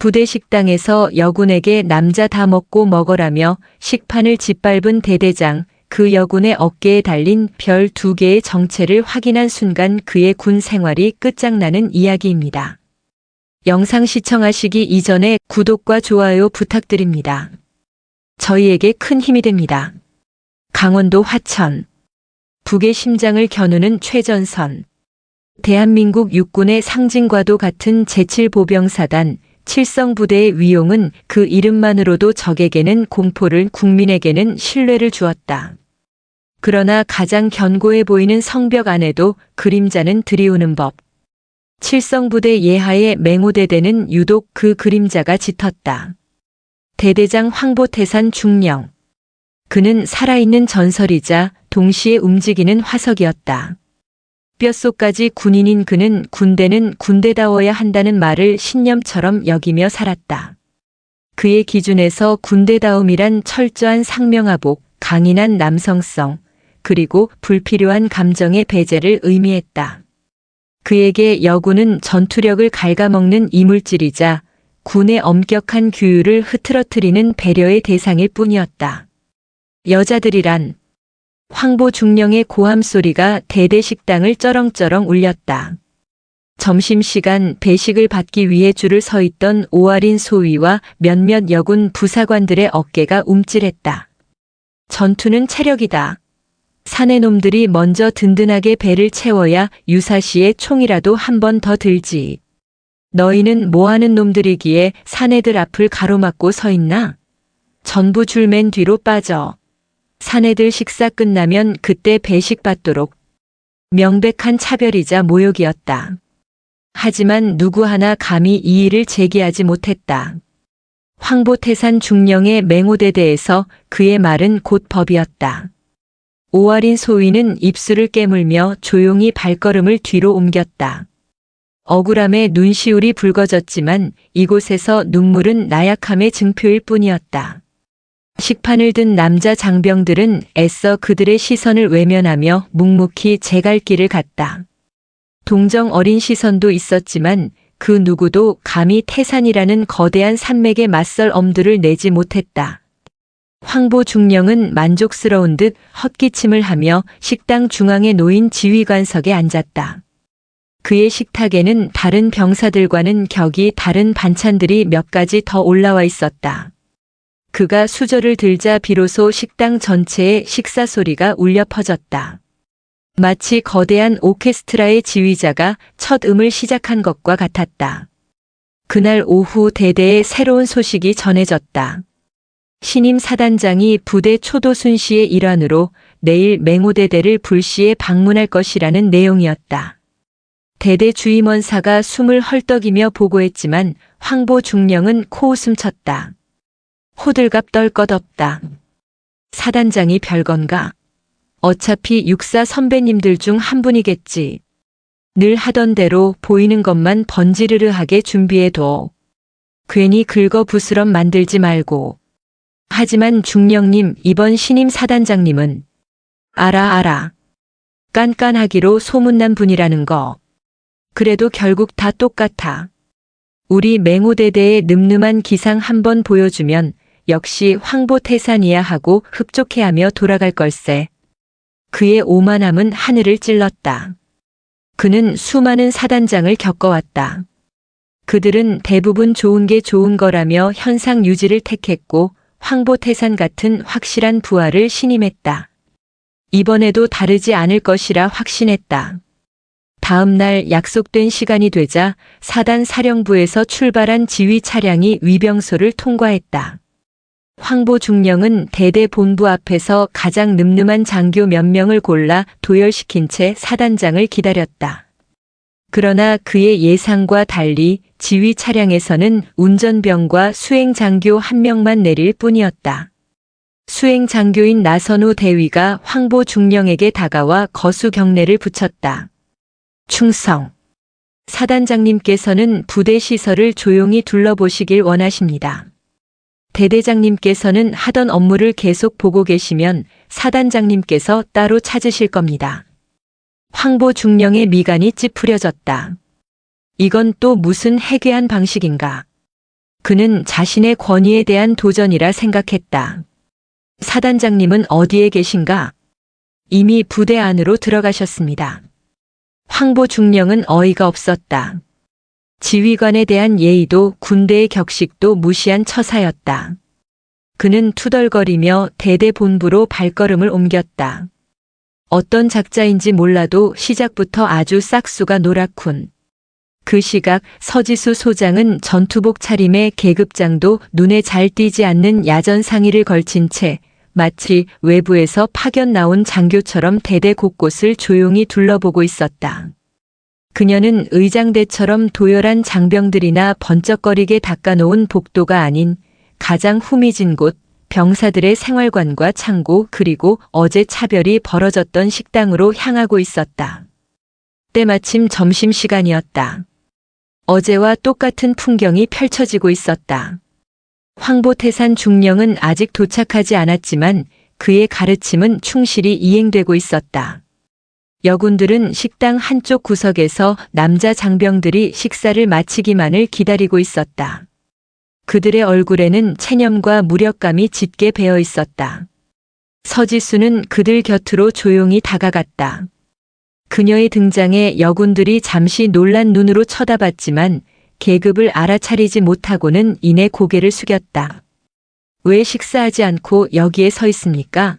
부대 식당에서 여군에게 남자 다 먹고 먹어라며 식판을 짓밟은 대대장, 그 여군의 어깨에 달린 별 2개의 정체를 확인한 순간 그의 군 생활이 끝장나는 이야기입니다. 영상 시청하시기 이전에 구독과 좋아요 부탁드립니다. 저희에게 큰 힘이 됩니다. 강원도 화천. 북의 심장을 겨누는 최전선. 대한민국 육군의 상징과도 같은 제7보병사단 칠성부대의 위용은 그 이름만으로도 적에게는 공포를, 국민에게는 신뢰를 주었다. 그러나 가장 견고해 보이는 성벽 안에도 그림자는 들이우는 법. 칠성부대 예하의 맹호대대는 유독 그 그림자가 짙었다. 대대장 황보태산 중령. 그는 살아있는 전설이자 동시에 움직이는 화석이었다. 뼛속까지 군인인 그는 군대는 군대다워야 한다는 말을 신념처럼 여기며 살았다. 그의 기준에서 군대다움이란 철저한 상명하복, 강인한 남성성, 그리고 불필요한 감정의 배제를 의미했다. 그에게 여군은 전투력을 갉아먹는 이물질이자 군의 엄격한 규율을 흐트러뜨리는 배려의 대상일 뿐이었다. 여자들이란. 황보 중령의 고함 소리가 대대 식당을 쩌렁쩌렁 울렸다. 점심시간 배식을 받기 위해 줄을 서 있던 오아린 소위와 몇몇 여군 부사관들의 어깨가 움찔했다. 전투는 체력이다. 사내 놈들이 먼저 든든하게 배를 채워야 유사시에 총이라도 한 번 더 들지. 너희는 뭐하는 놈들이기에 사내들 앞을 가로막고 서 있나? 전부 줄 맨 뒤로 빠져. 사내들 식사 끝나면 그때 배식 받도록. 명백한 차별이자 모욕이었다. 하지만 누구 하나 감히 이의를 제기하지 못했다. 황보태산 중령의 맹호대대에서 그의 말은 곧 법이었다. 오아린 소위는 입술을 깨물며 조용히 발걸음을 뒤로 옮겼다. 억울함에 눈시울이 붉어졌지만 이곳에서 눈물은 나약함의 증표일 뿐이었다. 식판을 든 남자 장병들은 애써 그들의 시선을 외면하며 묵묵히 제 갈 길을 갔다. 동정 어린 시선도 있었지만 그 누구도 감히 태산이라는 거대한 산맥에 맞설 엄두를 내지 못했다. 황보 중령은 만족스러운 듯 헛기침을 하며 식당 중앙에 놓인 지휘관석에 앉았다. 그의 식탁에는 다른 병사들과는 격이 다른 반찬들이 몇 가지 더 올라와 있었다. 그가 수저를 들자 비로소 식당 전체에 식사 소리가 울려 퍼졌다. 마치 거대한 오케스트라의 지휘자가 첫 음을 시작한 것과 같았다. 그날 오후 대대에 새로운 소식이 전해졌다. 신임 사단장이 부대 초도 순시의 일환으로 내일 맹호대대를 불시에 방문할 것이라는 내용이었다. 대대 주임원사가 숨을 헐떡이며 보고했지만 황보 중령은 코웃음 쳤다. 호들갑 떨 것 없다. 사단장이 별건가? 어차피 육사 선배님들 중 한 분이겠지. 늘 하던 대로 보이는 것만 번지르르하게 준비해둬. 괜히 긁어부스럼 만들지 말고. 하지만 중령님, 이번 신임 사단장님은 알아. 깐깐하기로 소문난 분이라는 거. 그래도 결국 다 똑같아. 우리 맹호대대의 늠름한 기상 한번 보여주면 역시 황보태산이야 하고 흡족해하며 돌아갈 걸세. 그의 오만함은 하늘을 찔렀다. 그는 수많은 사단장을 겪어왔다. 그들은 대부분 좋은 게 좋은 거라며 현상 유지를 택했고 황보태산 같은 확실한 부하를 신임했다. 이번에도 다르지 않을 것이라 확신했다. 다음 날 약속된 시간이 되자 사단 사령부에서 출발한 지휘 차량이 위병소를 통과했다. 황보 중령은 대대 본부 앞에서 가장 늠름한 장교 몇 명을 골라 도열시킨 채 사단장을 기다렸다. 그러나 그의 예상과 달리 지휘 차량에서는 운전병과 수행 장교 한 명만 내릴 뿐이었다. 수행 장교인 나선우 대위가 황보 중령에게 다가와 거수 경례를 붙였다. 충성. 사단장님께서는 부대 시설을 조용히 둘러보시길 원하십니다. 대대장님께서는 하던 업무를 계속 보고 계시면 사단장님께서 따로 찾으실 겁니다. 황보 중령의 미간이 찌푸려졌다. 이건 또 무슨 해괴한 방식인가. 그는 자신의 권위에 대한 도전이라 생각했다. 사단장님은 어디에 계신가? 이미 부대 안으로 들어가셨습니다. 황보 중령은 어이가 없었다. 지휘관에 대한 예의도 군대의 격식도 무시한 처사였다. 그는 투덜거리며 대대 본부로 발걸음을 옮겼다. 어떤 작자인지 몰라도 시작부터 아주 싹수가 노랗군. 그 시각 서지수 소장은 전투복 차림의 계급장도 눈에 잘 띄지 않는 야전 상의를 걸친 채 마치 외부에서 파견 나온 장교처럼 대대 곳곳을 조용히 둘러보고 있었다. 그녀는 의장대처럼 도열한 장병들이나 번쩍거리게 닦아놓은 복도가 아닌 가장 후미진 곳, 병사들의 생활관과 창고 그리고 어제 차별이 벌어졌던 식당으로 향하고 있었다. 때마침 점심시간이었다. 어제와 똑같은 풍경이 펼쳐지고 있었다. 황보태산 중령은 아직 도착하지 않았지만 그의 가르침은 충실히 이행되고 있었다. 여군들은 식당 한쪽 구석에서 남자 장병들이 식사를 마치기만을 기다리고 있었다. 그들의 얼굴에는 체념과 무력감이 짙게 배어 있었다. 서지수는 그들 곁으로 조용히 다가갔다. 그녀의 등장에 여군들이 잠시 놀란 눈으로 쳐다봤지만 계급을 알아차리지 못하고는 이내 고개를 숙였다. 왜 식사하지 않고 여기에 서 있습니까?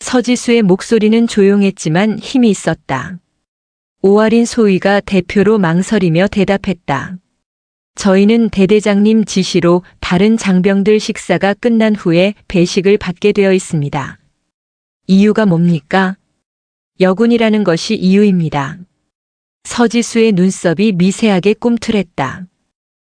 서지수의 목소리는 조용했지만 힘이 있었다. 오아린 소위가 대표로 망설이며 대답했다. 저희는 대대장님 지시로 다른 장병들 식사가 끝난 후에 배식을 받게 되어 있습니다. 이유가 뭡니까? 여군이라는 것이 이유입니다. 서지수의 눈썹이 미세하게 꿈틀했다.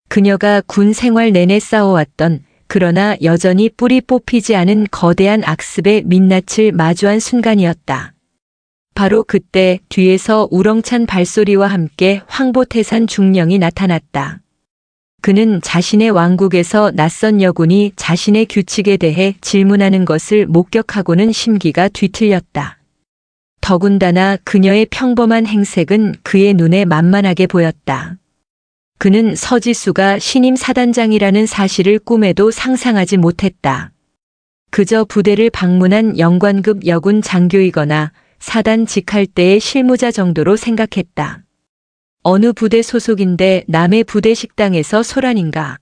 그녀가 군 생활 내내 쌓아왔던 그러나 여전히 뿌리 뽑히지 않은 거대한 악습의 민낯을 마주한 순간이었다. 바로 그때 뒤에서 우렁찬 발소리와 함께 황보태산 중령이 나타났다. 그는 자신의 왕국에서 낯선 여군이 자신의 규칙에 대해 질문하는 것을 목격하고는 심기가 뒤틀렸다. 더군다나 그녀의 평범한 행색은 그의 눈에 만만하게 보였다. 그는 서지수가 신임 사단장이라는 사실을 꿈에도 상상하지 못했다. 그저 부대를 방문한 영관급 여군 장교이거나 사단 직할 때의 실무자 정도로 생각했다. 어느 부대 소속인데 남의 부대 식당에서 소란인가?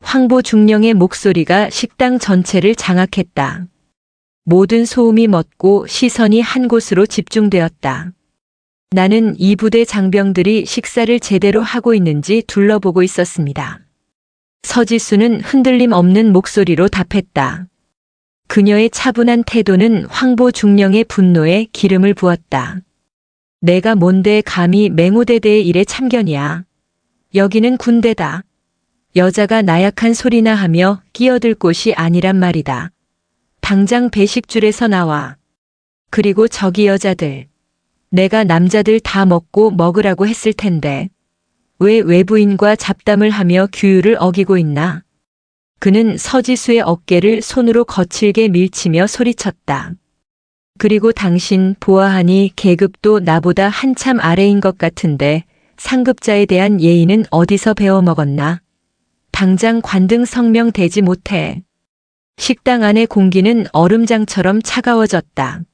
황보 중령의 목소리가 식당 전체를 장악했다. 모든 소음이 멎고 시선이 한 곳으로 집중되었다. 나는 이 부대 장병들이 식사를 제대로 하고 있는지 둘러보고 있었습니다. 서지수는 흔들림 없는 목소리로 답했다. 그녀의 차분한 태도는 황보 중령의 분노에 기름을 부었다. 내가 뭔데 감히 맹호대대의 일에 참견이야. 여기는 군대다. 여자가 나약한 소리나 하며 끼어들 곳이 아니란 말이다. 당장 배식줄에서 나와. 그리고 저기 여자들. 내가 남자들 다 먹고 먹으라고 했을 텐데. 왜 외부인과 잡담을 하며 규율을 어기고 있나? 그는 서지수의 어깨를 손으로 거칠게 밀치며 소리쳤다. 그리고 당신 보아하니 계급도 나보다 한참 아래인 것 같은데 상급자에 대한 예의는 어디서 배워먹었나? 당장 관등 성명되지 못해. 식당 안의 공기는 얼음장처럼 차가워졌다.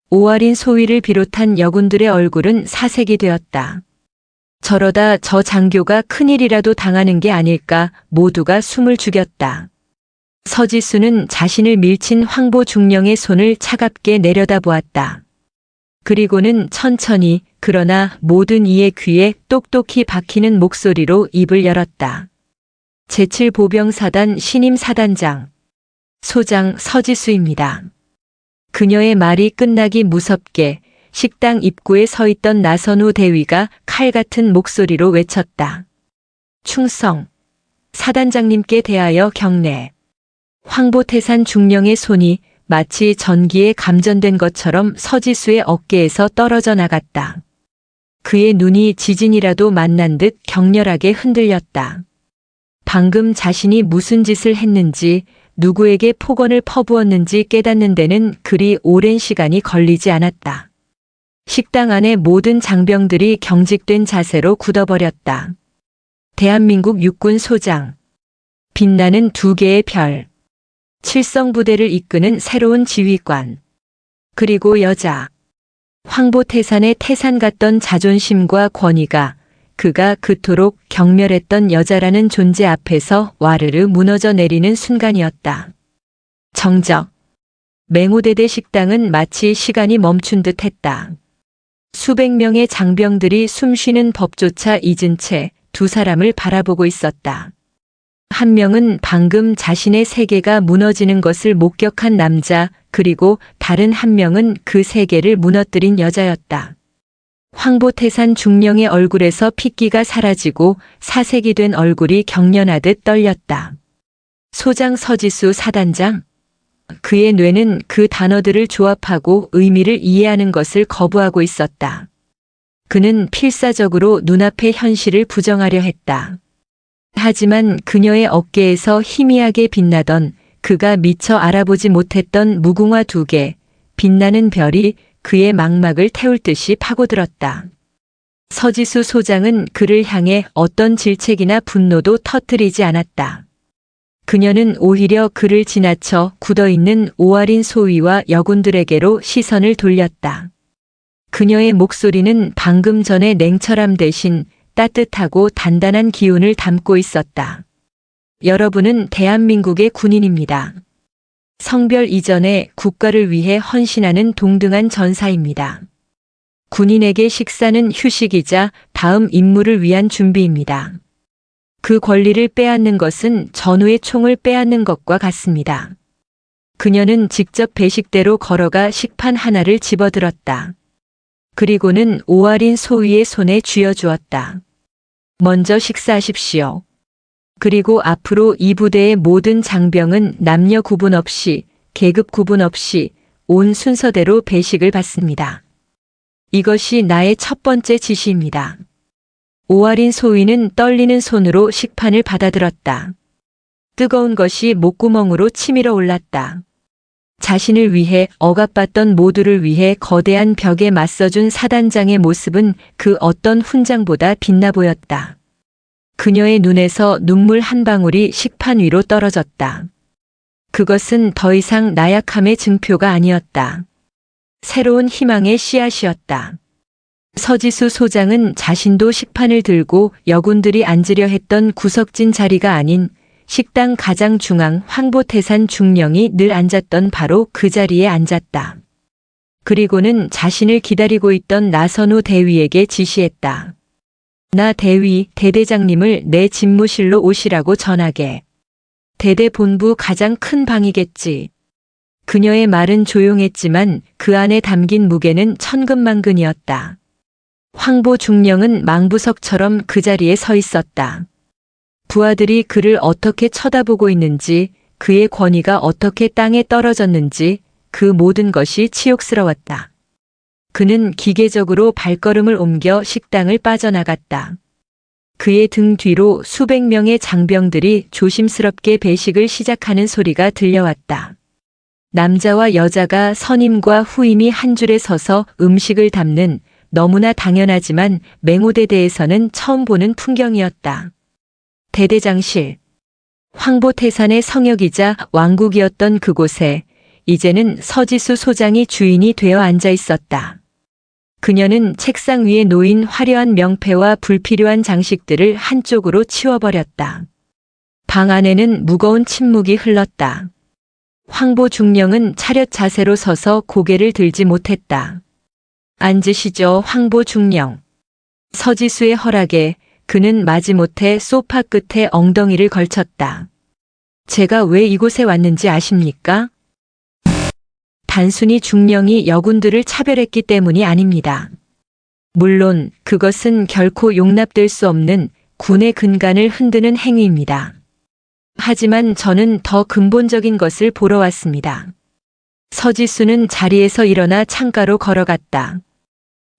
오아린 소위를 비롯한 여군들의 얼굴은 사색이 되었다. 저러다 저 장교가 큰일이라도 당하는 게 아닐까 모두가 숨을 죽였다. 서지수는 자신을 밀친 황보 중령의 손을 차갑게 내려다보았다. 그리고는 천천히 그러나 모든 이의 귀에 똑똑히 박히는 목소리로 입을 열었다. 제7보병사단 신임 사단장 소장 서지수입니다. 그녀의 말이 끝나기 무섭게 식당 입구에 서 있던 나선우 대위가 칼 같은 목소리로 외쳤다. 충성. 사단장님께 대하여 경례. 황보태산 중령의 손이 마치 전기에 감전된 것처럼 서지수의 어깨에서 떨어져 나갔다. 그의 눈이 지진이라도 만난 듯 격렬하게 흔들렸다. 방금 자신이 무슨 짓을 했는지 누구에게 폭언을 퍼부었는지 깨닫는 데는 그리 오랜 시간이 걸리지 않았다. 식당 안의 모든 장병들이 경직된 자세로 굳어버렸다. 대한민국 육군 소장 빛나는 두 개의 별. 칠성부대를 이끄는 새로운 지휘관. 그리고 여자. 황보태산의 태산 같던 자존심과 권위가 그가 그토록 경멸했던 여자라는 존재 앞에서 와르르 무너져 내리는 순간이었다. 정적. 맹호대대 식당은 마치 시간이 멈춘 듯 했다. 수백 명의 장병들이 숨쉬는 법조차 잊은 채 두 사람을 바라보고 있었다. 한 명은 방금 자신의 세계가 무너지는 것을 목격한 남자, 그리고 다른 한 명은 그 세계를 무너뜨린 여자였다. 황보태산 중령의 얼굴에서 핏기가 사라지고 사색이 된 얼굴이 경련하듯 떨렸다. 소장 서지수 사단장? 그의 뇌는 그 단어들을 조합하고 의미를 이해하는 것을 거부하고 있었다. 그는 필사적으로 눈앞의 현실을 부정하려 했다. 하지만 그녀의 어깨에서 희미하게 빛나던 그가 미처 알아보지 못했던 무궁화 두 개, 빛나는 별이 그의 망막을 태울 듯이 파고들었다. 서지수 소장은 그를 향해 어떤 질책이나 분노도 터뜨리지 않았다. 그녀는 오히려 그를 지나쳐 굳어있는 오아린 소위와 여군들에게로 시선을 돌렸다. 그녀의 목소리는 방금 전의 냉철함 대신 따뜻하고 단단한 기운을 담고 있었다. 여러분은 대한민국의 군인입니다. 성별 이전에 국가를 위해 헌신하는 동등한 전사입니다. 군인에게 식사는 휴식이자 다음 임무를 위한 준비입니다. 그 권리를 빼앗는 것은 전우의 총을 빼앗는 것과 같습니다. 그녀는 직접 배식대로 걸어가 식판 하나를 집어들었다. 그리고는 오아린 소위의 손에 쥐어주었다. 먼저 식사하십시오. 그리고 앞으로 이 부대의 모든 장병은 남녀 구분 없이, 계급 구분 없이 온 순서대로 배식을 받습니다. 이것이 나의 첫 번째 지시입니다. 오아린 소위는 떨리는 손으로 식판을 받아들었다. 뜨거운 것이 목구멍으로 치밀어 올랐다. 자신을 위해 억압받던 모두를 위해 거대한 벽에 맞서준 사단장의 모습은 그 어떤 훈장보다 빛나 보였다. 그녀의 눈에서 눈물 한 방울이 식판 위로 떨어졌다. 그것은 더 이상 나약함의 증표가 아니었다. 새로운 희망의 씨앗이었다. 서지수 소장은 자신도 식판을 들고 여군들이 앉으려 했던 구석진 자리가 아닌 식당 가장 중앙 황보태산 중령이 늘 앉았던 바로 그 자리에 앉았다. 그리고는 자신을 기다리고 있던 나선우 대위에게 지시했다. 나 대위 대대장님을 내 집무실로 오시라고 전하게. 대대 본부 가장 큰 방이겠지. 그녀의 말은 조용했지만 그 안에 담긴 무게는 천근만근이었다. 황보 중령은 망부석처럼 그 자리에 서 있었다. 부하들이 그를 어떻게 쳐다보고 있는지, 그의 권위가 어떻게 땅에 떨어졌는지 그 모든 것이 치욕스러웠다. 그는 기계적으로 발걸음을 옮겨 식당을 빠져나갔다. 그의 등 뒤로 수백 명의 장병들이 조심스럽게 배식을 시작하는 소리가 들려왔다. 남자와 여자가 선임과 후임이 한 줄에 서서 음식을 담는 너무나 당연하지만 맹호대대에서는 처음 보는 풍경이었다. 대대장실. 황보태산의 성역이자 왕국이었던 그곳에 이제는 서지수 소장이 주인이 되어 앉아 있었다. 그녀는 책상 위에 놓인 화려한 명패와 불필요한 장식들을 한쪽으로 치워버렸다. 방 안에는 무거운 침묵이 흘렀다. 황보 중령은 차렷 자세로 서서 고개를 들지 못했다. 앉으시죠, 황보 중령. 서지수의 허락에 그는 마지못해 소파 끝에 엉덩이를 걸쳤다. 제가 왜 이곳에 왔는지 아십니까? 단순히 중령이 여군들을 차별했기 때문이 아닙니다. 물론 그것은 결코 용납될 수 없는 군의 근간을 흔드는 행위입니다. 하지만 저는 더 근본적인 것을 보러 왔습니다. 서지수는 자리에서 일어나 창가로 걸어갔다.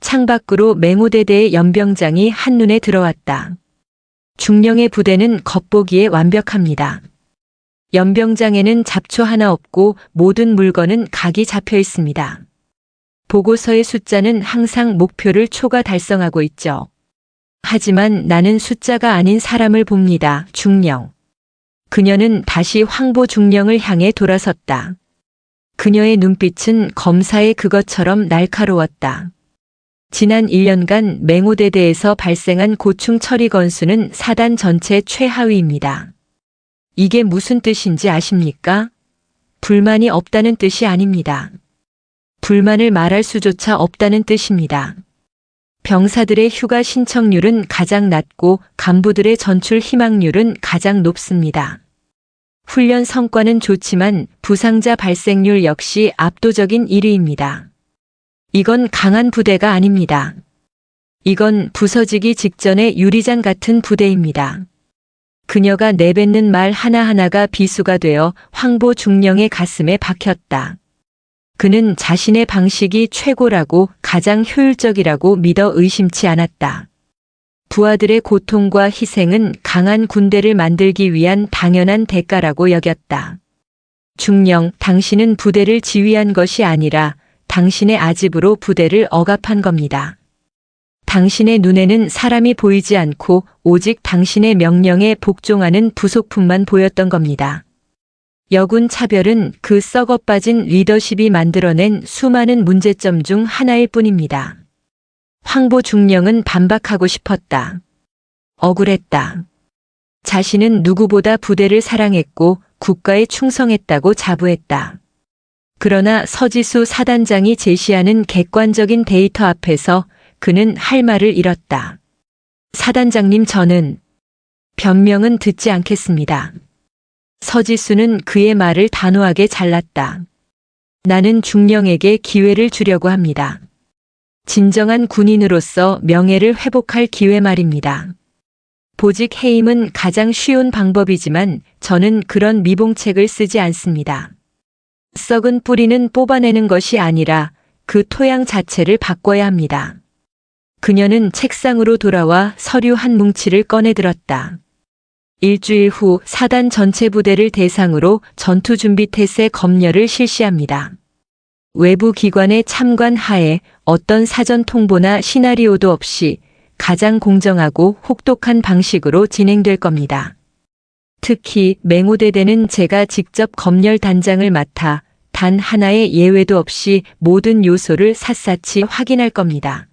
창밖으로 맹호대대의 연병장이 한눈에 들어왔다. 중령의 부대는 겉보기에 완벽합니다. 연병장에는 잡초 하나 없고 모든 물건은 각이 잡혀 있습니다. 보고서의 숫자는 항상 목표를 초과 달성하고 있죠. 하지만 나는 숫자가 아닌 사람을 봅니다, 중령. 그녀는 다시 황보 중령을 향해 돌아섰다. 그녀의 눈빛은 검사의 그것처럼 날카로웠다. 지난 1년간 맹호대대에서 발생한 고충 처리 건수는 사단 전체 최하위입니다. 이게 무슨 뜻인지 아십니까? 불만이 없다는 뜻이 아닙니다. 불만을 말할 수조차 없다는 뜻입니다. 병사들의 휴가 신청률은 가장 낮고 간부들의 전출 희망률은 가장 높습니다. 훈련 성과는 좋지만 부상자 발생률 역시 압도적인 1위입니다. 이건 강한 부대가 아닙니다. 이건 부서지기 직전의 유리잔 같은 부대입니다. 그녀가 내뱉는 말 하나하나가 비수가 되어 황보 중령의 가슴에 박혔다. 그는 자신의 방식이 최고라고 가장 효율적이라고 믿어 의심치 않았다. 부하들의 고통과 희생은 강한 군대를 만들기 위한 당연한 대가라고 여겼다. 중령, 당신은 부대를 지휘한 것이 아니라 당신의 아집으로 부대를 억압한 겁니다. 당신의 눈에는 사람이 보이지 않고 오직 당신의 명령에 복종하는 부속품만 보였던 겁니다. 여군 차별은 그 썩어빠진 리더십이 만들어낸 수많은 문제점 중 하나일 뿐입니다. 황보 중령은 반박하고 싶었다. 억울했다. 자신은 누구보다 부대를 사랑했고 국가에 충성했다고 자부했다. 그러나 서지수 사단장이 제시하는 객관적인 데이터 앞에서 그는 할 말을 잃었다. 사단장님, 저는 변명은 듣지 않겠습니다. 서지수는 그의 말을 단호하게 잘랐다. 나는 중령에게 기회를 주려고 합니다. 진정한 군인으로서 명예를 회복할 기회 말입니다. 보직 해임은 가장 쉬운 방법이지만 저는 그런 미봉책을 쓰지 않습니다. 썩은 뿌리는 뽑아내는 것이 아니라 그 토양 자체를 바꿔야 합니다. 그녀는 책상으로 돌아와 서류 한 뭉치를 꺼내 들었다. 일주일 후 사단 전체 부대를 대상으로 전투준비 태세 검열을 실시합니다. 외부 기관의 참관 하에 어떤 사전 통보나 시나리오도 없이 가장 공정하고 혹독한 방식으로 진행될 겁니다. 특히 맹호대대는 제가 직접 검열 단장을 맡아 단 하나의 예외도 없이 모든 요소를 샅샅이 확인할 겁니다.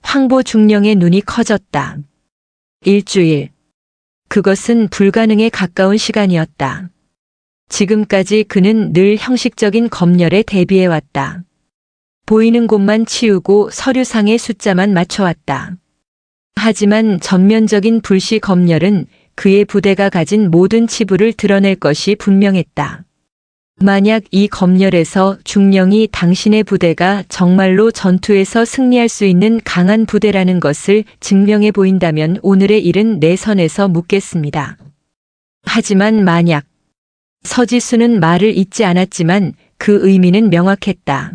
황보 중령의 눈이 커졌다. 일주일. 그것은 불가능에 가까운 시간이었다. 지금까지 그는 늘 형식적인 검열에 대비해왔다. 보이는 곳만 치우고 서류상의 숫자만 맞춰왔다. 하지만 전면적인 불시 검열은 그의 부대가 가진 모든 치부를 드러낼 것이 분명했다. 만약 이 검열에서 중령이 당신의 부대가 정말로 전투에서 승리할 수 있는 강한 부대라는 것을 증명해 보인다면 오늘의 일은 내 선에서 묻겠습니다. 하지만 만약 서지수는 말을 잇지 않았지만 그 의미는 명확했다.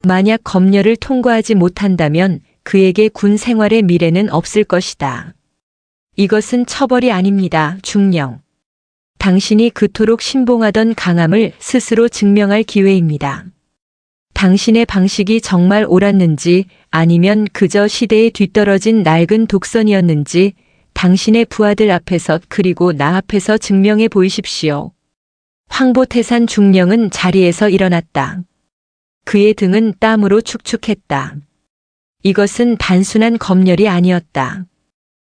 만약 검열을 통과하지 못한다면 그에게 군 생활의 미래는 없을 것이다. 이것은 처벌이 아닙니다, 중령. 당신이 그토록 신봉하던 강함을 스스로 증명할 기회입니다. 당신의 방식이 정말 옳았는지 아니면 그저 시대에 뒤떨어진 낡은 독선이었는지 당신의 부하들 앞에서 그리고 나 앞에서 증명해 보이십시오. 황보태산 중령은 자리에서 일어났다. 그의 등은 땀으로 축축했다. 이것은 단순한 검열이 아니었다.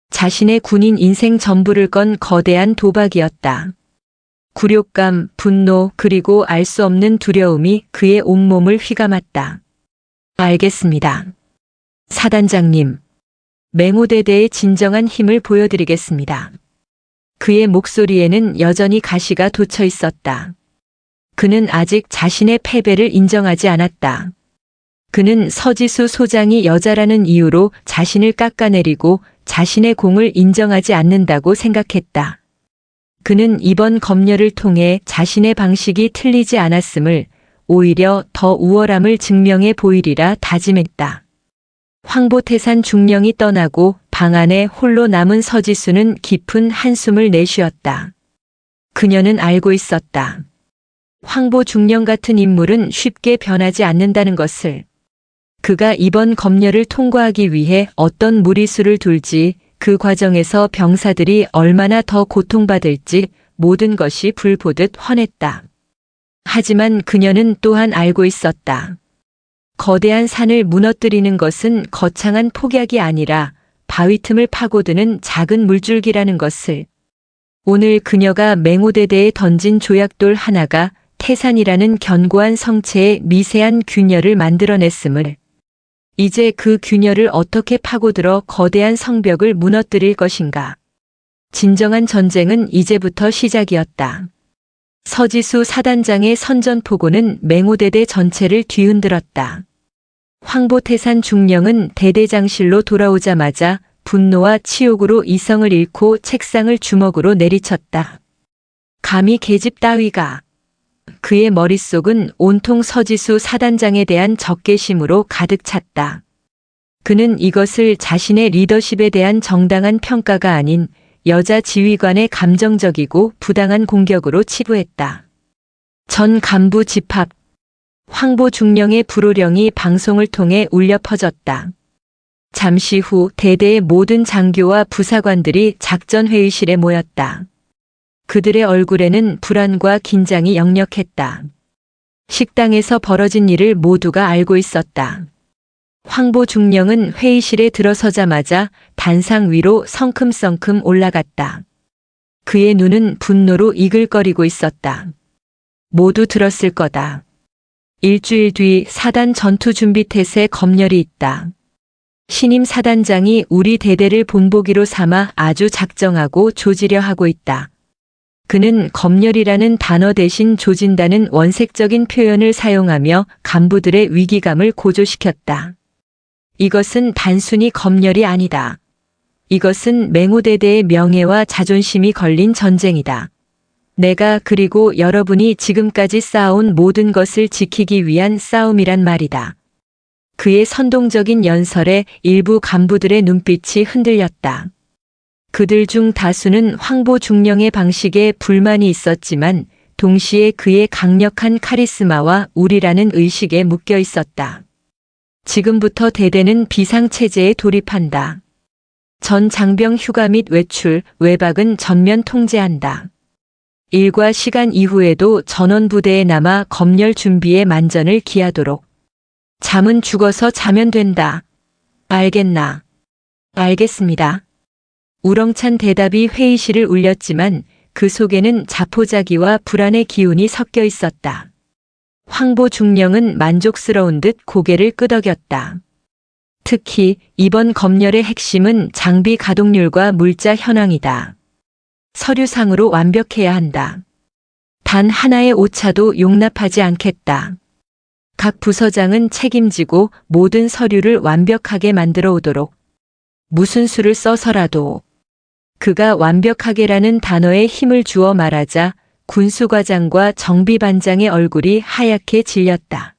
자신의 군인 인생 전부를 건 거대한 도박이었다. 굴욕감, 분노, 그리고 알 수 없는 두려움이 그의 온몸을 휘감았다. 알겠습니다. 사단장님, 맹호대대의 진정한 힘을 보여드리겠습니다. 그의 목소리에는 여전히 가시가 돋쳐 있었다. 그는 아직 자신의 패배를 인정하지 않았다. 그는 서지수 소장이 여자라는 이유로 자신을 깎아내리고 자신의 공을 인정하지 않는다고 생각했다. 그는 이번 검열을 통해 자신의 방식이 틀리지 않았음을, 오히려 더 우월함을 증명해 보이리라 다짐했다. 황보태산 중령이 떠나고 방 안에 홀로 남은 서지수는 깊은 한숨을 내쉬었다. 그녀는 알고 있었다. 황보 중령 같은 인물은 쉽게 변하지 않는다는 것을. 그가 이번 검열을 통과하기 위해 어떤 무리수를 둘지, 그 과정에서 병사들이 얼마나 더 고통받을지, 모든 것이 불보듯 훤했다. 하지만 그녀는 또한 알고 있었다. 거대한 산을 무너뜨리는 것은 거창한 폭약이 아니라 바위 틈을 파고드는 작은 물줄기라는 것을. 오늘 그녀가 맹호대대에 던진 조약돌 하나가 태산이라는 견고한 성체의 미세한 균열을 만들어냈음을. 이제 그 균열을 어떻게 파고들어 거대한 성벽을 무너뜨릴 것인가. 진정한 전쟁은 이제부터 시작이었다. 서지수 사단장의 선전포고는 맹호대대 전체를 뒤흔들었다. 황보태산 중령은 대대장실로 돌아오자마자 분노와 치욕으로 이성을 잃고 책상을 주먹으로 내리쳤다. 감히 계집 따위가. 그의 머릿속은 온통 서지수 사단장에 대한 적개심으로 가득 찼다. 그는 이것을 자신의 리더십에 대한 정당한 평가가 아닌 여자 지휘관의 감정적이고 부당한 공격으로 치부했다. 전 간부 집합. 황보 중령의 불호령이 방송을 통해 울려 퍼졌다. 잠시 후 대대의 모든 장교와 부사관들이 작전회의실에 모였다. 그들의 얼굴에는 불안과 긴장이 역력했다. 식당에서 벌어진 일을 모두가 알고 있었다. 황보 중령은 회의실에 들어서자마자 단상 위로 성큼성큼 올라갔다. 그의 눈은 분노로 이글거리고 있었다. 모두 들었을 거다. 일주일 뒤 사단 전투준비태세 검열이 있다. 신임 사단장이 우리 대대를 본보기로 삼아 아주 작정하고 조지려 하고 있다. 그는 검열이라는 단어 대신 조진다는 원색적인 표현을 사용하며 간부들의 위기감을 고조시켰다. 이것은 단순히 검열이 아니다. 이것은 맹호대대의 명예와 자존심이 걸린 전쟁이다. 내가 그리고 여러분이 지금까지 쌓아온 모든 것을 지키기 위한 싸움이란 말이다. 그의 선동적인 연설에 일부 간부들의 눈빛이 흔들렸다. 그들 중 다수는 황보 중령의 방식에 불만이 있었지만 동시에 그의 강력한 카리스마와 우리라는 의식에 묶여 있었다. 지금부터 대대는 비상체제에 돌입한다. 전 장병 휴가 및 외출, 외박은 전면 통제한다. 일과 시간 이후에도 전원부대에 남아 검열 준비에 만전을 기하도록. 잠은 죽어서 자면 된다. 알겠나? 알겠습니다. 우렁찬 대답이 회의실을 울렸지만 그 속에는 자포자기와 불안의 기운이 섞여 있었다. 황보 중령은 만족스러운 듯 고개를 끄덕였다. 특히 이번 검열의 핵심은 장비 가동률과 물자 현황이다. 서류상으로 완벽해야 한다. 단 하나의 오차도 용납하지 않겠다. 각 부서장은 책임지고 모든 서류를 완벽하게 만들어 오도록. 무슨 수를 써서라도. 그가 완벽하게라는 단어에 힘을 주어 말하자 군수과장과 정비반장의 얼굴이 하얗게 질렸다.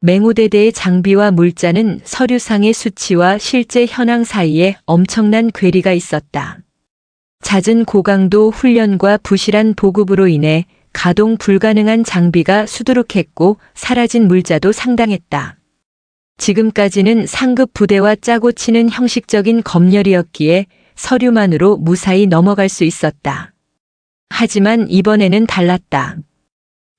맹호대대의 장비와 물자는 서류상의 수치와 실제 현황 사이에 엄청난 괴리가 있었다. 잦은 고강도 훈련과 부실한 보급으로 인해 가동 불가능한 장비가 수두룩했고 사라진 물자도 상당했다. 지금까지는 상급 부대와 짜고 치는 형식적인 검열이었기에 서류만으로 무사히 넘어갈 수 있었다. 하지만 이번에는 달랐다.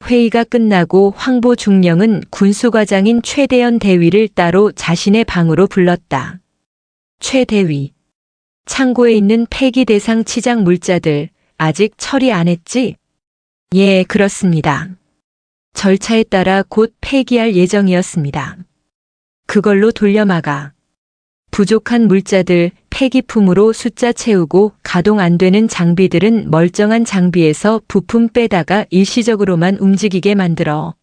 회의가 끝나고 황보 중령은 군수과장인 최대현 대위를 따로 자신의 방으로 불렀다. 최 대위. 창고에 있는 폐기 대상 치장 물자들 아직 처리 안 했지? 예, 그렇습니다. 절차에 따라 곧 폐기할 예정이었습니다. 그걸로 돌려막아. 부족한 물자들, 폐기품으로 숫자 채우고 가동 안 되는 장비들은 멀쩡한 장비에서 부품 빼다가 일시적으로만 움직이게 만들어.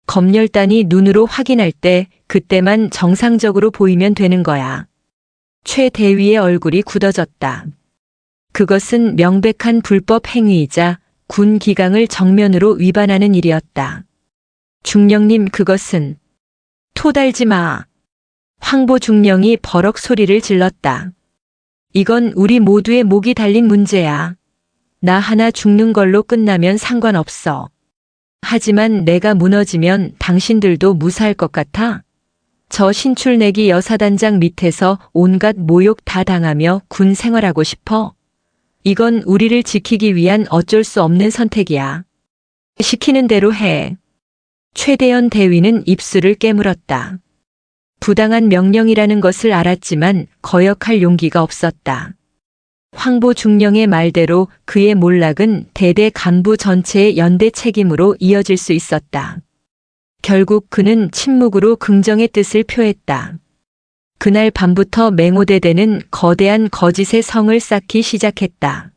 검열단이 눈으로 확인할 때 그때만 정상적으로 보이면 되는 거야. 최 대위의 얼굴이 굳어졌다. 그것은 명백한 불법 행위이자 군 기강을 정면으로 위반하는 일이었다. 중령님, 그것은 토달지 마. 황보 중령이 버럭 소리를 질렀다. 이건 우리 모두의 목이 달린 문제야. 나 하나 죽는 걸로 끝나면 상관없어. 하지만 내가 무너지면 당신들도 무사할 것 같아? 저 신출내기 여사단장 밑에서 온갖 모욕 다 당하며 군 생활하고 싶어? 이건 우리를 지키기 위한 어쩔 수 없는 선택이야. 시키는 대로 해. 최대현 대위는 입술을 깨물었다. 부당한 명령이라는 것을 알았지만 거역할 용기가 없었다. 황보 중령의 말대로 그의 몰락은 대대 간부 전체의 연대 책임으로 이어질 수 있었다. 결국 그는 침묵으로 긍정의 뜻을 표했다. 그날 밤부터 맹호대대는 거대한 거짓의 성을 쌓기 시작했다.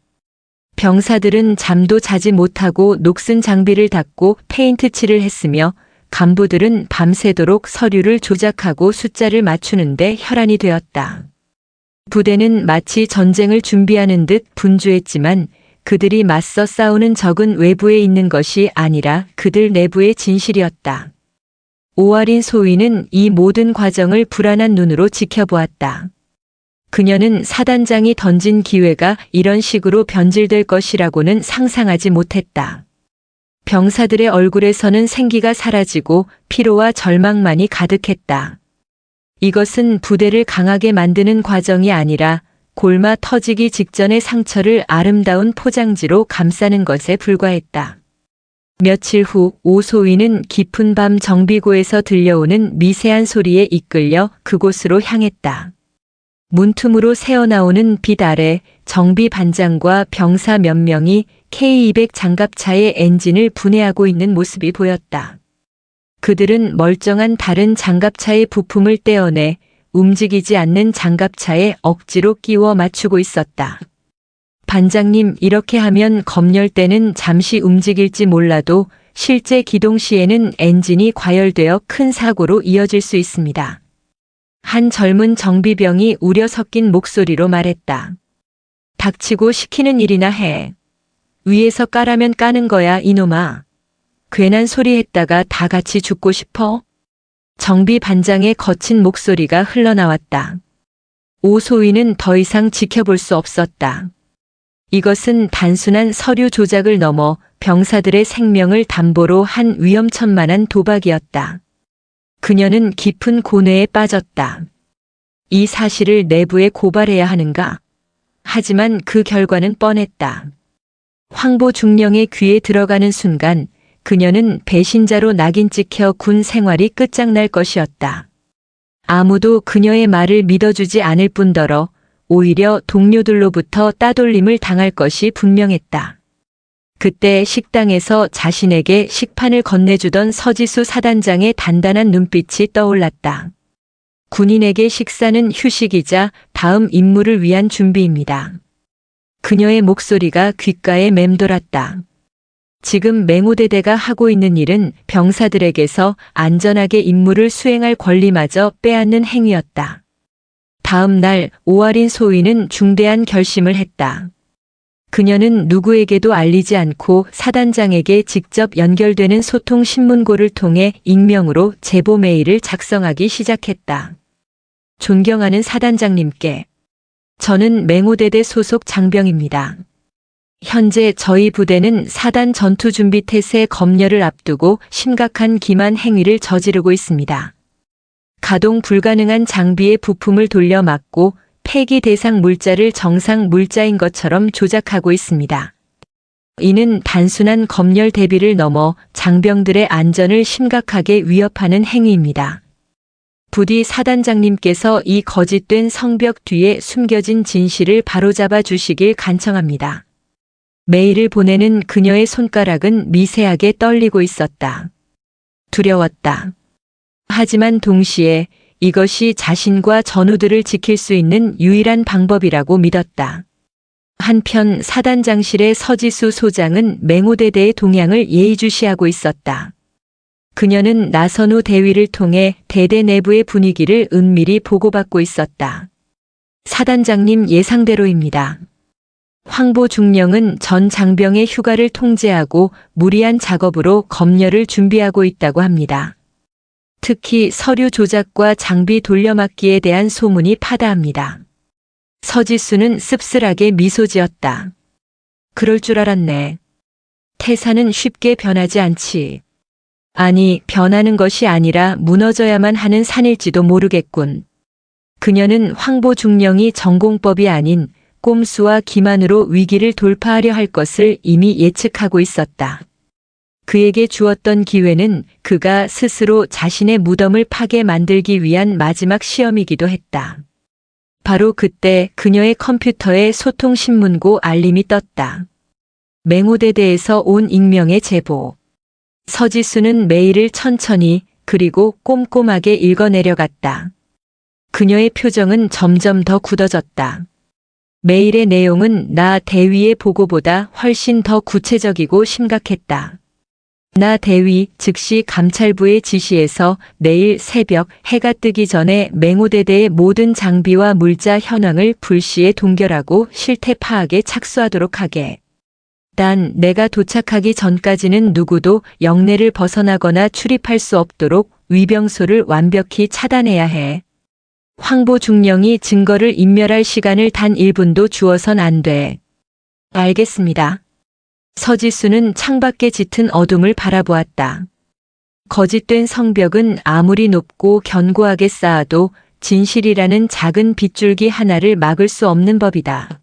병사들은 잠도 자지 못하고 녹슨 장비를 닦고 페인트 칠을 했으며 간부들은 밤새도록 서류를 조작하고 숫자를 맞추는데 혈안이 되었다. 부대는 마치 전쟁을 준비하는 듯 분주했지만 그들이 맞서 싸우는 적은 외부에 있는 것이 아니라 그들 내부의 진실이었다. 오아린 소위는 이 모든 과정을 불안한 눈으로 지켜보았다. 그녀는 사단장이 던진 기회가 이런 식으로 변질될 것이라고는 상상하지 못했다. 병사들의 얼굴에서는 생기가 사라지고 피로와 절망만이 가득했다. 이것은 부대를 강하게 만드는 과정이 아니라 골마 터지기 직전의 상처를 아름다운 포장지로 감싸는 것에 불과했다. 며칠 후 오소위는 깊은 밤 정비고에서 들려오는 미세한 소리에 이끌려 그곳으로 향했다. 문틈으로 새어나오는 빛 아래 정비 반장과 병사 몇 명이 K200 장갑차의 엔진을 분해하고 있는 모습이 보였다. 그들은 멀쩡한 다른 장갑차의 부품을 떼어내 움직이지 않는 장갑차에 억지로 끼워 맞추고 있었다. 반장님, 이렇게 하면 검열대는 잠시 움직일지 몰라도 실제 기동 시에는 엔진이 과열되어 큰 사고로 이어질 수 있습니다. 한 젊은 정비병이 우려 섞인 목소리로 말했다. 닥치고 시키는 일이나 해. 위에서 까라면 까는 거야, 이놈아. 괜한 소리 했다가 다 같이 죽고 싶어? 정비 반장의 거친 목소리가 흘러나왔다. 오소위는 더 이상 지켜볼 수 없었다. 이것은 단순한 서류 조작을 넘어 병사들의 생명을 담보로 한 위험천만한 도박이었다. 그녀는 깊은 고뇌에 빠졌다. 이 사실을 내부에 고발해야 하는가? 하지만 그 결과는 뻔했다. 황보 중령의 귀에 들어가는 순간 그녀는 배신자로 낙인 찍혀 군 생활이 끝장날 것이었다. 아무도 그녀의 말을 믿어주지 않을 뿐더러 오히려 동료들로부터 따돌림을 당할 것이 분명했다. 그때 식당에서 자신에게 식판을 건네주던 서지수 사단장의 단단한 눈빛이 떠올랐다. 군인에게 식사는 휴식이자 다음 임무를 위한 준비입니다. 그녀의 목소리가 귓가에 맴돌았다. 지금 맹호대대가 하고 있는 일은 병사들에게서 안전하게 임무를 수행할 권리마저 빼앗는 행위였다. 다음 날 오아린 소위는 중대한 결심을 했다. 그녀는 누구에게도 알리지 않고 사단장에게 직접 연결되는 소통 신문고를 통해 익명으로 제보 메일을 작성하기 시작했다. 존경하는 사단장님께, 저는 맹호대대 소속 장병입니다. 현재 저희 부대는 사단 전투준비 태세 검열을 앞두고 심각한 기만 행위를 저지르고 있습니다. 가동 불가능한 장비의 부품을 돌려 막고 폐기 대상 물자를 정상 물자인 것처럼 조작하고 있습니다. 이는 단순한 검열 대비를 넘어 장병들의 안전을 심각하게 위협하는 행위입니다. 부디 사단장님께서 이 거짓된 성벽 뒤에 숨겨진 진실을 바로잡아 주시길 간청합니다. 메일을 보내는 그녀의 손가락은 미세하게 떨리고 있었다. 두려웠다. 하지만 동시에 이것이 자신과 전우들을 지킬 수 있는 유일한 방법이라고 믿었다. 한편 사단장실의 서지수 소장은 맹호대대의 동향을 예의주시하고 있었다. 그녀는 나선 후 대위를 통해 대대 내부의 분위기를 은밀히 보고받고 있었다. 사단장님 예상대로입니다. 황보 중령은 전 장병의 휴가를 통제하고 무리한 작업으로 검열을 준비하고 있다고 합니다. 특히 서류 조작과 장비 돌려막기에 대한 소문이 파다합니다. 서지수는 씁쓸하게 미소 지었다. 그럴 줄 알았네. 태사는 쉽게 변하지 않지. 아니, 변하는 것이 아니라 무너져야만 하는 산일지도 모르겠군. 그녀는 황보 중령이 전공법이 아닌 꼼수와 기만으로 위기를 돌파하려 할 것을 이미 예측하고 있었다. 그에게 주었던 기회는 그가 스스로 자신의 무덤을 파게 만들기 위한 마지막 시험이기도 했다. 바로 그때 그녀의 컴퓨터에 소통신문고 알림이 떴다. 맹호대대에서 온 익명의 제보. 서지수는 메일을 천천히 그리고 꼼꼼하게 읽어내려갔다. 그녀의 표정은 점점 더 굳어졌다. 메일의 내용은 나 대위의 보고보다 훨씬 더 구체적이고 심각했다. 나 대위 즉시 감찰부의 지시에서 내일 새벽 해가 뜨기 전에 맹호대대의 모든 장비와 물자 현황을 불시에 동결하고 실태 파악에 착수하도록 하게. 단 내가 도착하기 전까지는 누구도 영내를 벗어나거나 출입할 수 없도록 위병소를 완벽히 차단해야 해. 황보 중령이 증거를 인멸할 시간을 단 1분도 주어선 안 돼. 알겠습니다. 서지수는 창밖에 짙은 어둠을 바라보았다. 거짓된 성벽은 아무리 높고 견고하게 쌓아도 진실이라는 작은 빗줄기 하나를 막을 수 없는 법이다.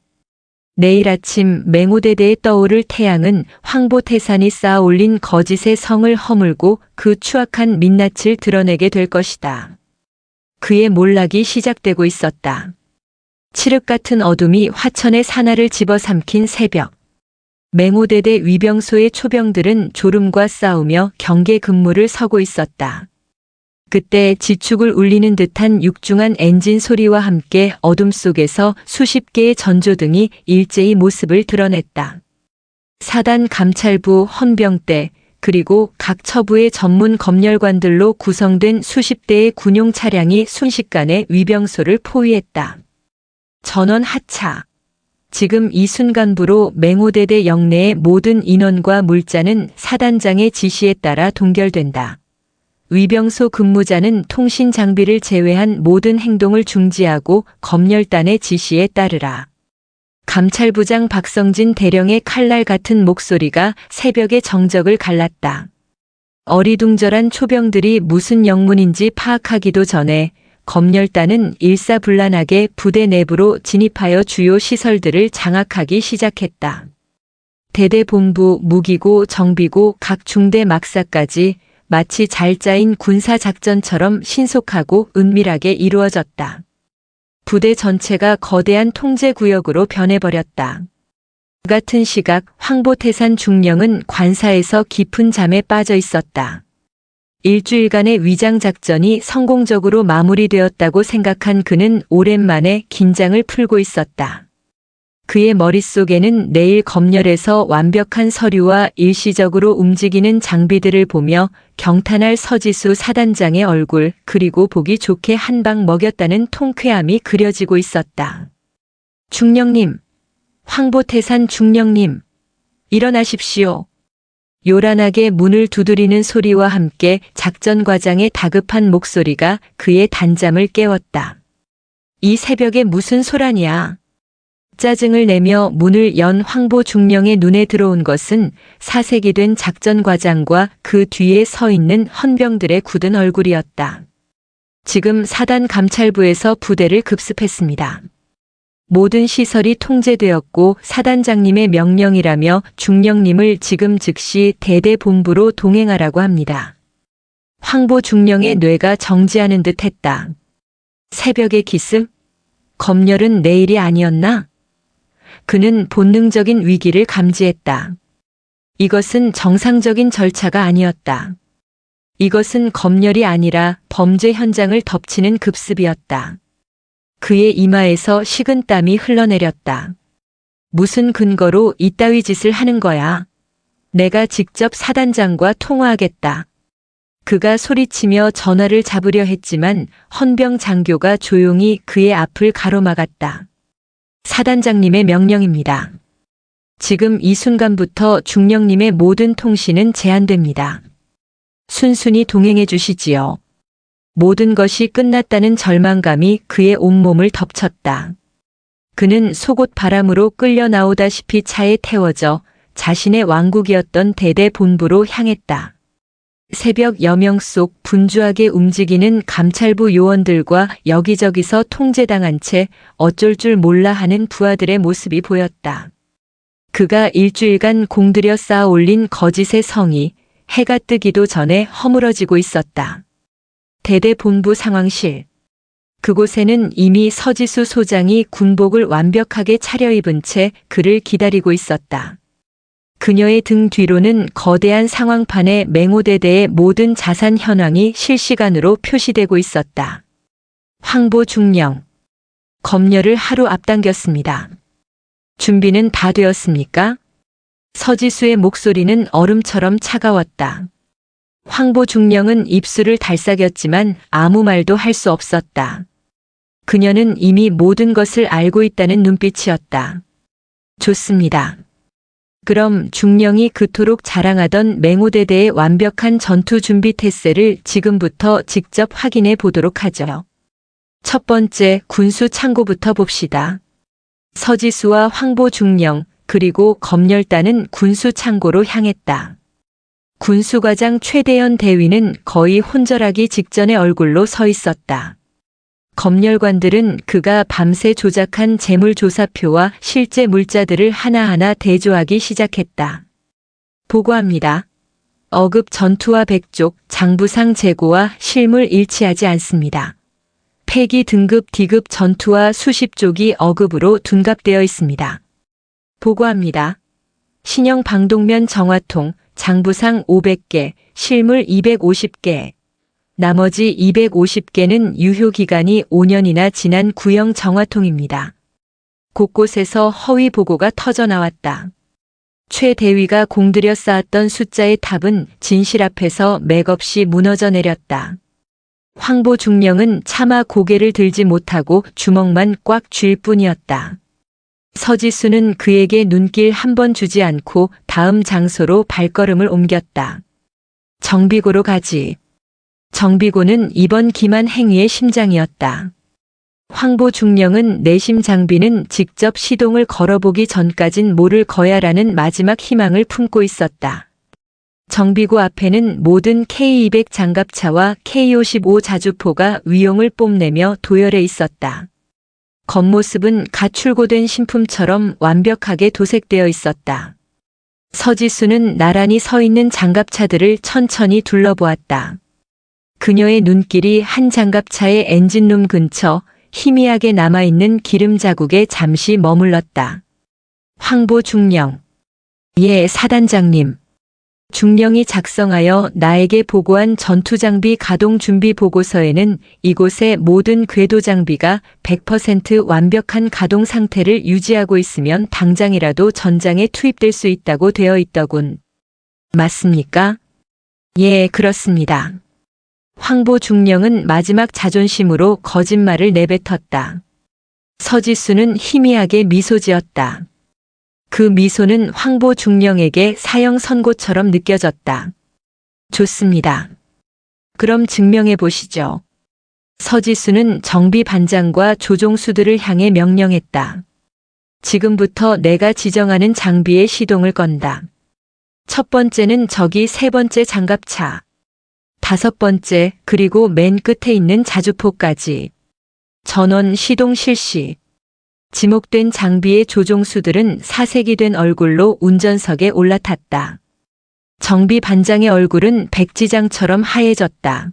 내일 아침 맹호대대에 떠오를 태양은 황보태산이 쌓아 올린 거짓의 성을 허물고 그 추악한 민낯을 드러내게 될 것이다. 그의 몰락이 시작되고 있었다. 칠흑 같은 어둠이 화천의 산하를 집어삼킨 새벽. 맹호대대 위병소의 초병들은 졸음과 싸우며 경계 근무를 서고 있었다. 그때 지축을 울리는 듯한 육중한 엔진 소리와 함께 어둠 속에서 수십 개의 전조등이 일제히 모습을 드러냈다. 사단 감찰부 헌병대 그리고 각 처부의 전문 검열관들로 구성된 수십 대의 군용 차량이 순식간에 위병소를 포위했다. 전원 하차. 지금 이 순간부로 맹호대대 영내의 모든 인원과 물자는 사단장의 지시에 따라 동결된다. 위병소 근무자는 통신 장비를 제외한 모든 행동을 중지하고 검열단의 지시에 따르라. 감찰부장 박성진 대령의 칼날 같은 목소리가 새벽의 정적을 갈랐다. 어리둥절한 초병들이 무슨 영문인지 파악하기도 전에 검열단은 일사불란하게 부대 내부로 진입하여 주요 시설들을 장악하기 시작했다. 대대본부, 무기고, 정비고, 각 중대 막사까지 마치 잘 짜인 군사작전처럼 신속하고 은밀하게 이루어졌다. 부대 전체가 거대한 통제구역으로 변해버렸다. 같은 시각 황보태산 중령은 관사에서 깊은 잠에 빠져 있었다. 일주일간의 위장작전이 성공적으로 마무리되었다고 생각한 그는 오랜만에 긴장을 풀고 있었다. 그의 머릿속에는 내일 검열에서 완벽한 서류와 일시적으로 움직이는 장비들을 보며 경탄할 서지수 사단장의 얼굴 그리고 보기 좋게 한 방 먹였다는 통쾌함이 그려지고 있었다. 중령님, 황보태산 중령님, 일어나십시오. 요란하게 문을 두드리는 소리와 함께 작전과장의 다급한 목소리가 그의 단잠을 깨웠다. 이 새벽에 무슨 소란이야? 짜증을 내며 문을 연 황보 중령의 눈에 들어온 것은 사색이 된 작전과장과 그 뒤에 서 있는 헌병들의 굳은 얼굴이었다. 지금 사단 감찰부에서 부대를 급습했습니다. 모든 시설이 통제되었고 사단장님의 명령이라며 중령님을 지금 즉시 대대본부로 동행하라고 합니다. 황보 중령의 뇌가 정지하는 듯 했다. 새벽의 기습? 검열은 내일이 아니었나? 그는 본능적인 위기를 감지했다. 이것은 정상적인 절차가 아니었다. 이것은 검열이 아니라 범죄 현장을 덮치는 급습이었다. 그의 이마에서 식은 땀이 흘러내렸다. 무슨 근거로 이따위 짓을 하는 거야? 내가 직접 사단장과 통화하겠다. 그가 소리치며 전화를 잡으려 했지만 헌병 장교가 조용히 그의 앞을 가로막았다. 사단장님의 명령입니다. 지금 이 순간부터 중령님의 모든 통신은 제한됩니다. 순순히 동행해 주시지요. 모든 것이 끝났다는 절망감이 그의 온몸을 덮쳤다. 그는 속옷 바람으로 끌려 나오다시피 차에 태워져 자신의 왕국이었던 대대본부로 향했다. 새벽 여명 속 분주하게 움직이는 감찰부 요원들과 여기저기서 통제당한 채 어쩔 줄 몰라 하는 부하들의 모습이 보였다. 그가 일주일간 공들여 쌓아 올린 거짓의 성이 해가 뜨기도 전에 허물어지고 있었다. 대대본부 상황실. 그곳에는 이미 서지수 소장이 군복을 완벽하게 차려입은 채 그를 기다리고 있었다. 그녀의 등 뒤로는 거대한 상황판에 맹호대대의 모든 자산 현황이 실시간으로 표시되고 있었다. 황보 중령. 검열을 하루 앞당겼습니다. 준비는 다 되었습니까? 서지수의 목소리는 얼음처럼 차가웠다. 황보 중령은 입술을 달싹였지만 아무 말도 할 수 없었다. 그녀는 이미 모든 것을 알고 있다는 눈빛이었다. 좋습니다. 그럼 중령이 그토록 자랑하던 맹호대대의 완벽한 전투 준비 태세를 지금부터 직접 확인해 보도록 하죠. 첫 번째 군수 창고부터 봅시다. 서지수와 황보 중령 그리고 검열단은 군수 창고로 향했다. 군수과장 최대현 대위는 거의 혼절하기 직전의 얼굴로 서 있었다. 검열관들은 그가 밤새 조작한 재물조사표와 실제 물자들을 하나하나 대조하기 시작했다. 보고합니다. 어급 전투화 100쪽, 장부상 재고와 실물 일치하지 않습니다. 폐기 등급 D급 전투화 수십 쪽이 어급으로 둔갑되어 있습니다. 보고합니다. 신형 방독면 정화통, 장부상 500개, 실물 250개. 나머지 250개는 유효기간이 5년이나 지난 구형 정화통입니다. 곳곳에서 허위 보고가 터져나왔다. 최 대위가 공들여 쌓았던 숫자의 탑은 진실 앞에서 맥없이 무너져 내렸다. 황보 중령은 차마 고개를 들지 못하고 주먹만 꽉 쥘 뿐이었다. 서지수는 그에게 눈길 한 번 주지 않고 다음 장소로 발걸음을 옮겼다. 정비고로 가지. 정비고는 이번 기만 행위의 심장이었다. 황보 중령은 내심 장비는 직접 시동을 걸어보기 전까진 모를 거야라는 마지막 희망을 품고 있었다. 정비고 앞에는 모든 K200 장갑차와 K55 자주포가 위용을 뽐내며 도열해 있었다. 겉모습은 가출고된 신품처럼 완벽하게 도색되어 있었다. 서지수는 나란히 서 있는 장갑차들을 천천히 둘러보았다. 그녀의 눈길이 한 장갑차의 엔진룸 근처 희미하게 남아있는 기름 자국에 잠시 머물렀다. 황보 중령. 예, 사단장님. 중령이 작성하여 나에게 보고한 전투장비 가동 준비 보고서에는 이곳의 모든 궤도 장비가 100% 완벽한 가동 상태를 유지하고 있으면 당장이라도 전장에 투입될 수 있다고 되어 있더군. 맞습니까? 예, 그렇습니다. 황보 중령은 마지막 자존심으로 거짓말을 내뱉었다. 서지수는 희미하게 미소 지었다. 그 미소는 황보 중령에게 사형 선고처럼 느껴졌다. 좋습니다. 그럼 증명해 보시죠. 서지수는 정비 반장과 조종수들을 향해 명령했다. 지금부터 내가 지정하는 장비에 시동을 건다. 첫 번째는 저기 세 번째 장갑차. 다섯 번째, 그리고 맨 끝에 있는 자주포까지. 전원 시동 실시. 지목된 장비의 조종수들은 사색이 된 얼굴로 운전석에 올라탔다. 정비 반장의 얼굴은 백지장처럼 하얘졌다.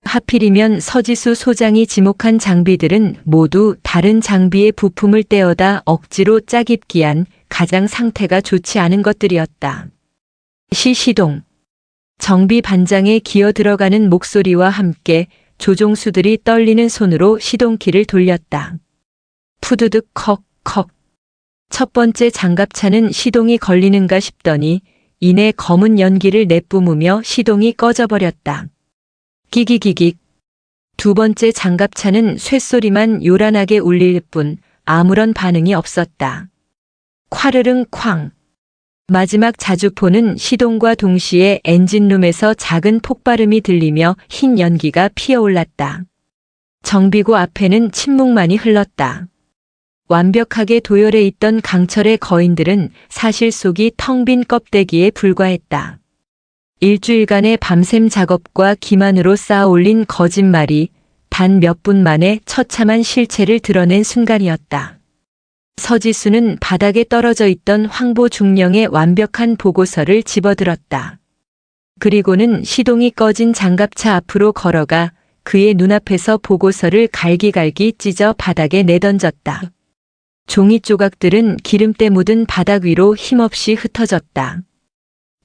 하필이면 서지수 소장이 지목한 장비들은 모두 다른 장비의 부품을 떼어다 억지로 짜깁기한 가장 상태가 좋지 않은 것들이었다. 시동. 정비 반장의 기어 들어가는 목소리와 함께 조종수들이 떨리는 손으로 시동키를 돌렸다. 푸드득 컥컥. 첫 번째 장갑차는 시동이 걸리는가 싶더니 이내 검은 연기를 내뿜으며 시동이 꺼져버렸다. 기기기기. 두 번째 장갑차는 쇳소리만 요란하게 울릴 뿐 아무런 반응이 없었다. 콰르릉 쾅. 마지막 자주포는 시동과 동시에 엔진룸에서 작은 폭발음이 들리며 흰 연기가 피어올랐다. 정비고 앞에는 침묵만이 흘렀다. 완벽하게 도열해 있던 강철의 거인들은 사실 속이 텅 빈 껍데기에 불과했다. 일주일간의 밤샘 작업과 기만으로 쌓아 올린 거짓말이 단 몇 분 만에 처참한 실체를 드러낸 순간이었다. 서지수는 바닥에 떨어져 있던 황보 중령의 완벽한 보고서를 집어들었다. 그리고는 시동이 꺼진 장갑차 앞으로 걸어가 그의 눈앞에서 보고서를 갈기갈기 찢어 바닥에 내던졌다. 종이 조각들은 기름때 묻은 바닥 위로 힘없이 흩어졌다.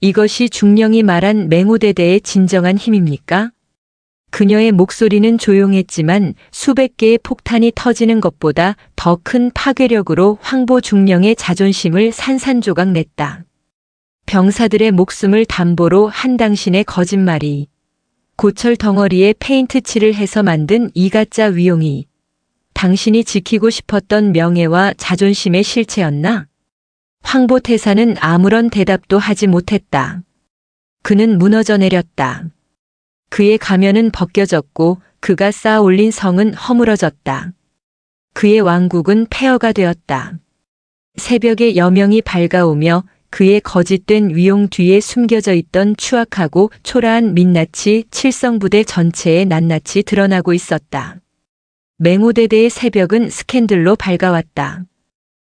이것이 중령이 말한 맹호대대의 진정한 힘입니까? 그녀의 목소리는 조용했지만 수백 개의 폭탄이 터지는 것보다 더 큰 파괴력으로 황보 중령의 자존심을 산산조각 냈다. 병사들의 목숨을 담보로 한 당신의 거짓말이, 고철 덩어리에 페인트 칠을 해서 만든 이 가짜 위용이 당신이 지키고 싶었던 명예와 자존심의 실체였나? 황보 태사는 아무런 대답도 하지 못했다. 그는 무너져 내렸다. 그의 가면은 벗겨졌고 그가 쌓아 올린 성은 허물어졌다. 그의 왕국은 폐허가 되었다. 새벽의 여명이 밝아오며 그의 거짓된 위용 뒤에 숨겨져 있던 추악하고 초라한 민낯이 칠성부대 전체에 낱낱이 드러나고 있었다. 맹호대대의 새벽은 스캔들로 밝아왔다.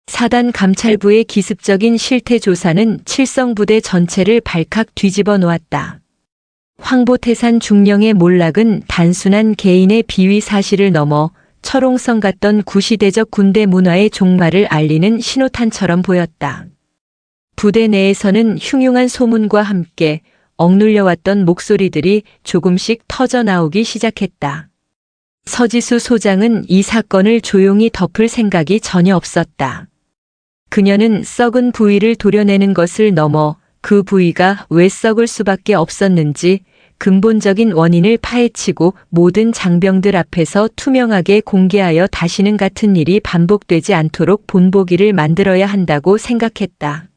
사단 감찰부의 기습적인 실태 조사는 칠성부대 전체를 발칵 뒤집어 놓았다. 황보태산 중령의 몰락은 단순한 개인의 비위 사실을 넘어 철옹성 같던 구시대적 군대 문화의 종말을 알리는 신호탄처럼 보였다. 부대 내에서는 흉흉한 소문과 함께 억눌려왔던 목소리들이 조금씩 터져 나오기 시작했다. 서지수 소장은 이 사건을 조용히 덮을 생각이 전혀 없었다. 그녀는 썩은 부위를 도려내는 것을 넘어 그 부위가 왜 썩을 수밖에 없었는지 근본적인 원인을 파헤치고 모든 장병들 앞에서 투명하게 공개하여 다시는 같은 일이 반복되지 않도록 본보기를 만들어야 한다고 생각했다.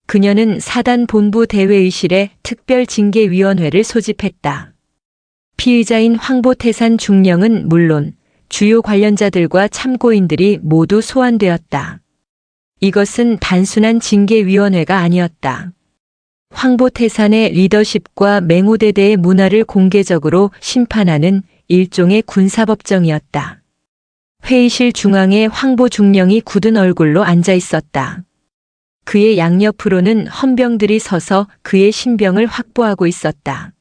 그녀는 사단 본부 대회의실에 특별징계위원회를 소집했다. 피의자인 황보태산 중령은 물론 주요 관련자들과 참고인들이 모두 소환되었다. 이것은 단순한 징계위원회가 아니었다. 황보태산의 리더십과 맹호대대의 문화를 공개적으로 심판하는 일종의 군사법정이었다. 회의실 중앙에 황보 중령이 굳은 얼굴로 앉아 있었다. 그의 양옆으로는 헌병들이 서서 그의 신병을 확보하고 있었다.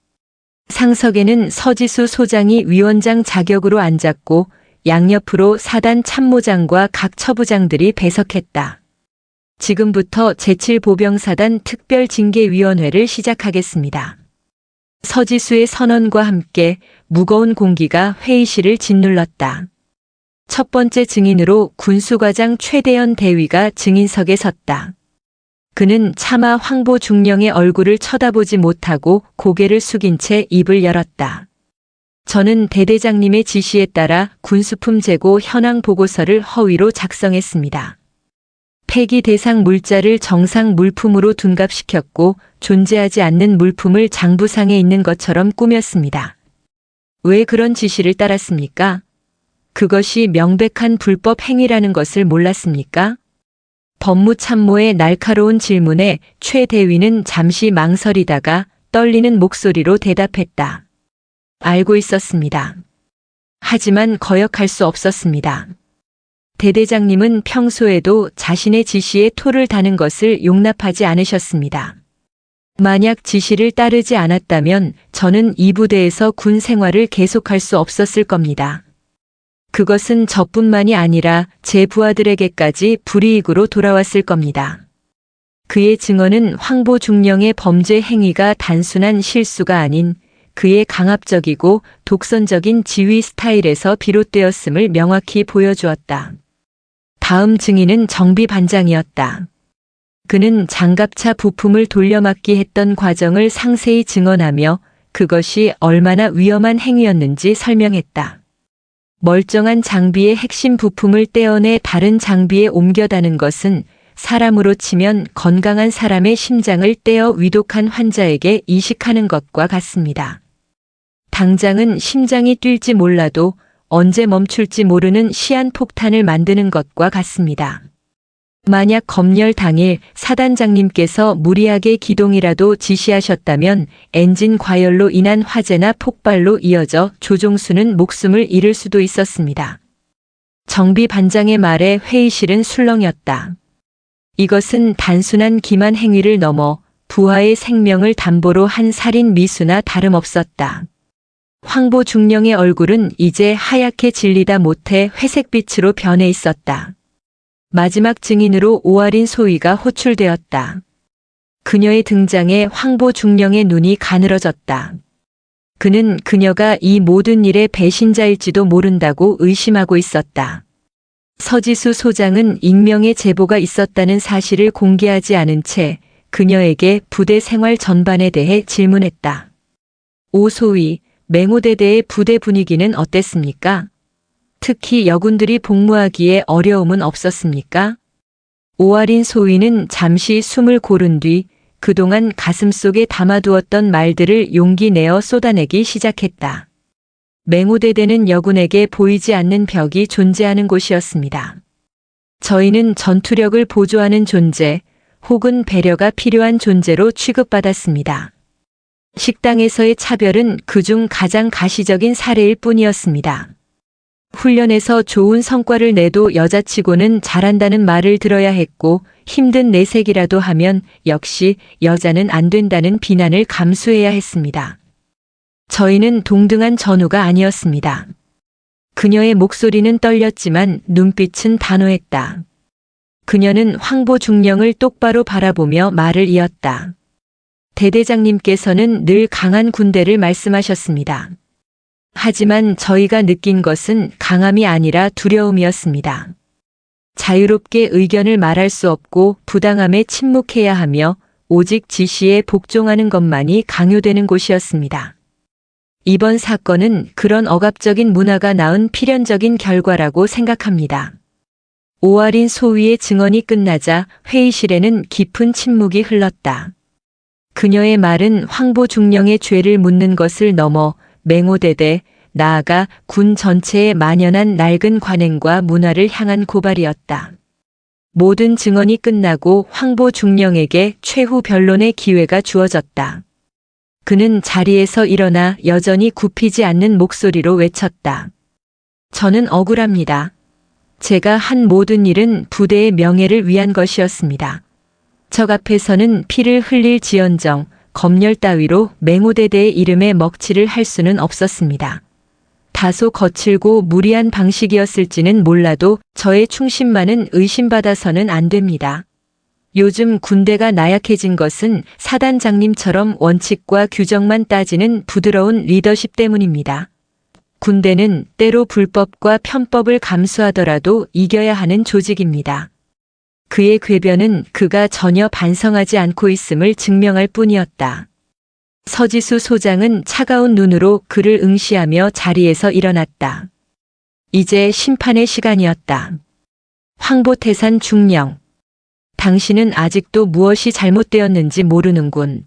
상석에는 서지수 소장이 위원장 자격으로 앉았고 양옆으로 사단 참모장과 각 처부장들이 배석했다. 지금부터 제7보병사단 특별징계위원회를 시작하겠습니다. 서지수의 선언과 함께 무거운 공기가 회의실을 짓눌렀다. 첫 번째 증인으로 군수과장 최대현 대위가 증인석에 섰다. 그는 차마 황보 중령의 얼굴을 쳐다보지 못하고 고개를 숙인 채 입을 열었다. 저는 대대장님의 지시에 따라 군수품 재고 현황 보고서를 허위로 작성했습니다. 폐기 대상 물자를 정상 물품으로 둔갑시켰고 존재하지 않는 물품을 장부상에 있는 것처럼 꾸몄습니다. 왜 그런 지시를 따랐습니까? 그것이 명백한 불법 행위라는 것을 몰랐습니까? 법무참모의 날카로운 질문에 최 대위는 잠시 망설이다가 떨리는 목소리로 대답했다. 알고 있었습니다. 하지만 거역할 수 없었습니다. 대대장님은 평소에도 자신의 지시에 토를 다는 것을 용납하지 않으셨습니다. 만약 지시를 따르지 않았다면 저는 이 부대에서 군 생활을 계속할 수 없었을 겁니다. 그것은 저뿐만이 아니라 제 부하들에게까지 불이익으로 돌아왔을 겁니다. 그의 증언은 황보 중령의 범죄 행위가 단순한 실수가 아닌 그의 강압적이고 독선적인 지휘 스타일에서 비롯되었음을 명확히 보여주었다. 다음 증인은 정비 반장이었다. 그는 장갑차 부품을 돌려막기 했던 과정을 상세히 증언하며 그것이 얼마나 위험한 행위였는지 설명했다. 멀쩡한 장비의 핵심 부품을 떼어내 다른 장비에 옮겨다는 것은 사람으로 치면 건강한 사람의 심장을 떼어 위독한 환자에게 이식하는 것과 같습니다. 당장은 심장이 뛸지 몰라도 언제 멈출지 모르는 시한폭탄을 만드는 것과 같습니다. 만약 검열 당일 사단장님께서 무리하게 기동이라도 지시하셨다면 엔진 과열로 인한 화재나 폭발로 이어져 조종수는 목숨을 잃을 수도 있었습니다. 정비 반장의 말에 회의실은 술렁였다. 이것은 단순한 기만 행위를 넘어 부하의 생명을 담보로 한 살인 미수나 다름없었다. 황보 중령의 얼굴은 이제 하얗게 질리다 못해 회색빛으로 변해 있었다. 마지막 증인으로 오아린 소위가 호출되었다. 그녀의 등장에 황보 중령의 눈이 가늘어졌다. 그는 그녀가 이 모든 일의 배신자일지도 모른다고 의심하고 있었다. 서지수 소장은 익명의 제보가 있었다는 사실을 공개하지 않은 채 그녀에게 부대 생활 전반에 대해 질문했다. 오 소위, 맹호대대의 부대 분위기는 어땠습니까? 특히 여군들이 복무하기에 어려움은 없었습니까? 오아린 소위는 잠시 숨을 고른 뒤 그동안 가슴속에 담아두었던 말들을 용기 내어 쏟아내기 시작했다. 맹호대대는 여군에게 보이지 않는 벽이 존재하는 곳이었습니다. 저희는 전투력을 보조하는 존재, 혹은 배려가 필요한 존재로 취급받았습니다. 식당에서의 차별은 그중 가장 가시적인 사례일 뿐이었습니다. 훈련에서 좋은 성과를 내도 여자치고는 잘한다는 말을 들어야 했고 힘든 내색이라도 하면 역시 여자는 안 된다는 비난을 감수해야 했습니다. 저희는 동등한 전우가 아니었습니다. 그녀의 목소리는 떨렸지만 눈빛은 단호했다. 그녀는 황보 중령을 똑바로 바라보며 말을 이었다. 대대장님께서는 늘 강한 군대를 말씀하셨습니다. 하지만 저희가 느낀 것은 강함이 아니라 두려움이었습니다. 자유롭게 의견을 말할 수 없고 부당함에 침묵해야 하며 오직 지시에 복종하는 것만이 강요되는 곳이었습니다. 이번 사건은 그런 억압적인 문화가 낳은 필연적인 결과라고 생각합니다. 오아린 소위의 증언이 끝나자 회의실에는 깊은 침묵이 흘렀다. 그녀의 말은 황보 중령의 죄를 묻는 것을 넘어 맹호대대, 나아가 군 전체에 만연한 낡은 관행과 문화를 향한 고발이었다. 모든 증언이 끝나고 황보 중령에게 최후 변론의 기회가 주어졌다. 그는 자리에서 일어나 여전히 굽히지 않는 목소리로 외쳤다. 저는 억울합니다. 제가 한 모든 일은 부대의 명예를 위한 것이었습니다. 적 앞에서는 피를 흘릴지언정 검열 따위로 맹호대대의 이름에 먹칠을 할 수는 없었습니다. 다소 거칠고 무리한 방식이었을지는 몰라도 저의 충심만은 의심받아서는 안 됩니다. 요즘 군대가 나약해진 것은 사단장님처럼 원칙과 규정만 따지는 부드러운 리더십 때문입니다. 군대는 때로 불법과 편법을 감수하더라도 이겨야 하는 조직입니다. 그의 궤변은 그가 전혀 반성하지 않고 있음을 증명할 뿐이었다. 서지수 소장은 차가운 눈으로 그를 응시하며 자리에서 일어났다. 이제 심판의 시간이었다. 황보태산 중령. 당신은 아직도 무엇이 잘못되었는지 모르는군.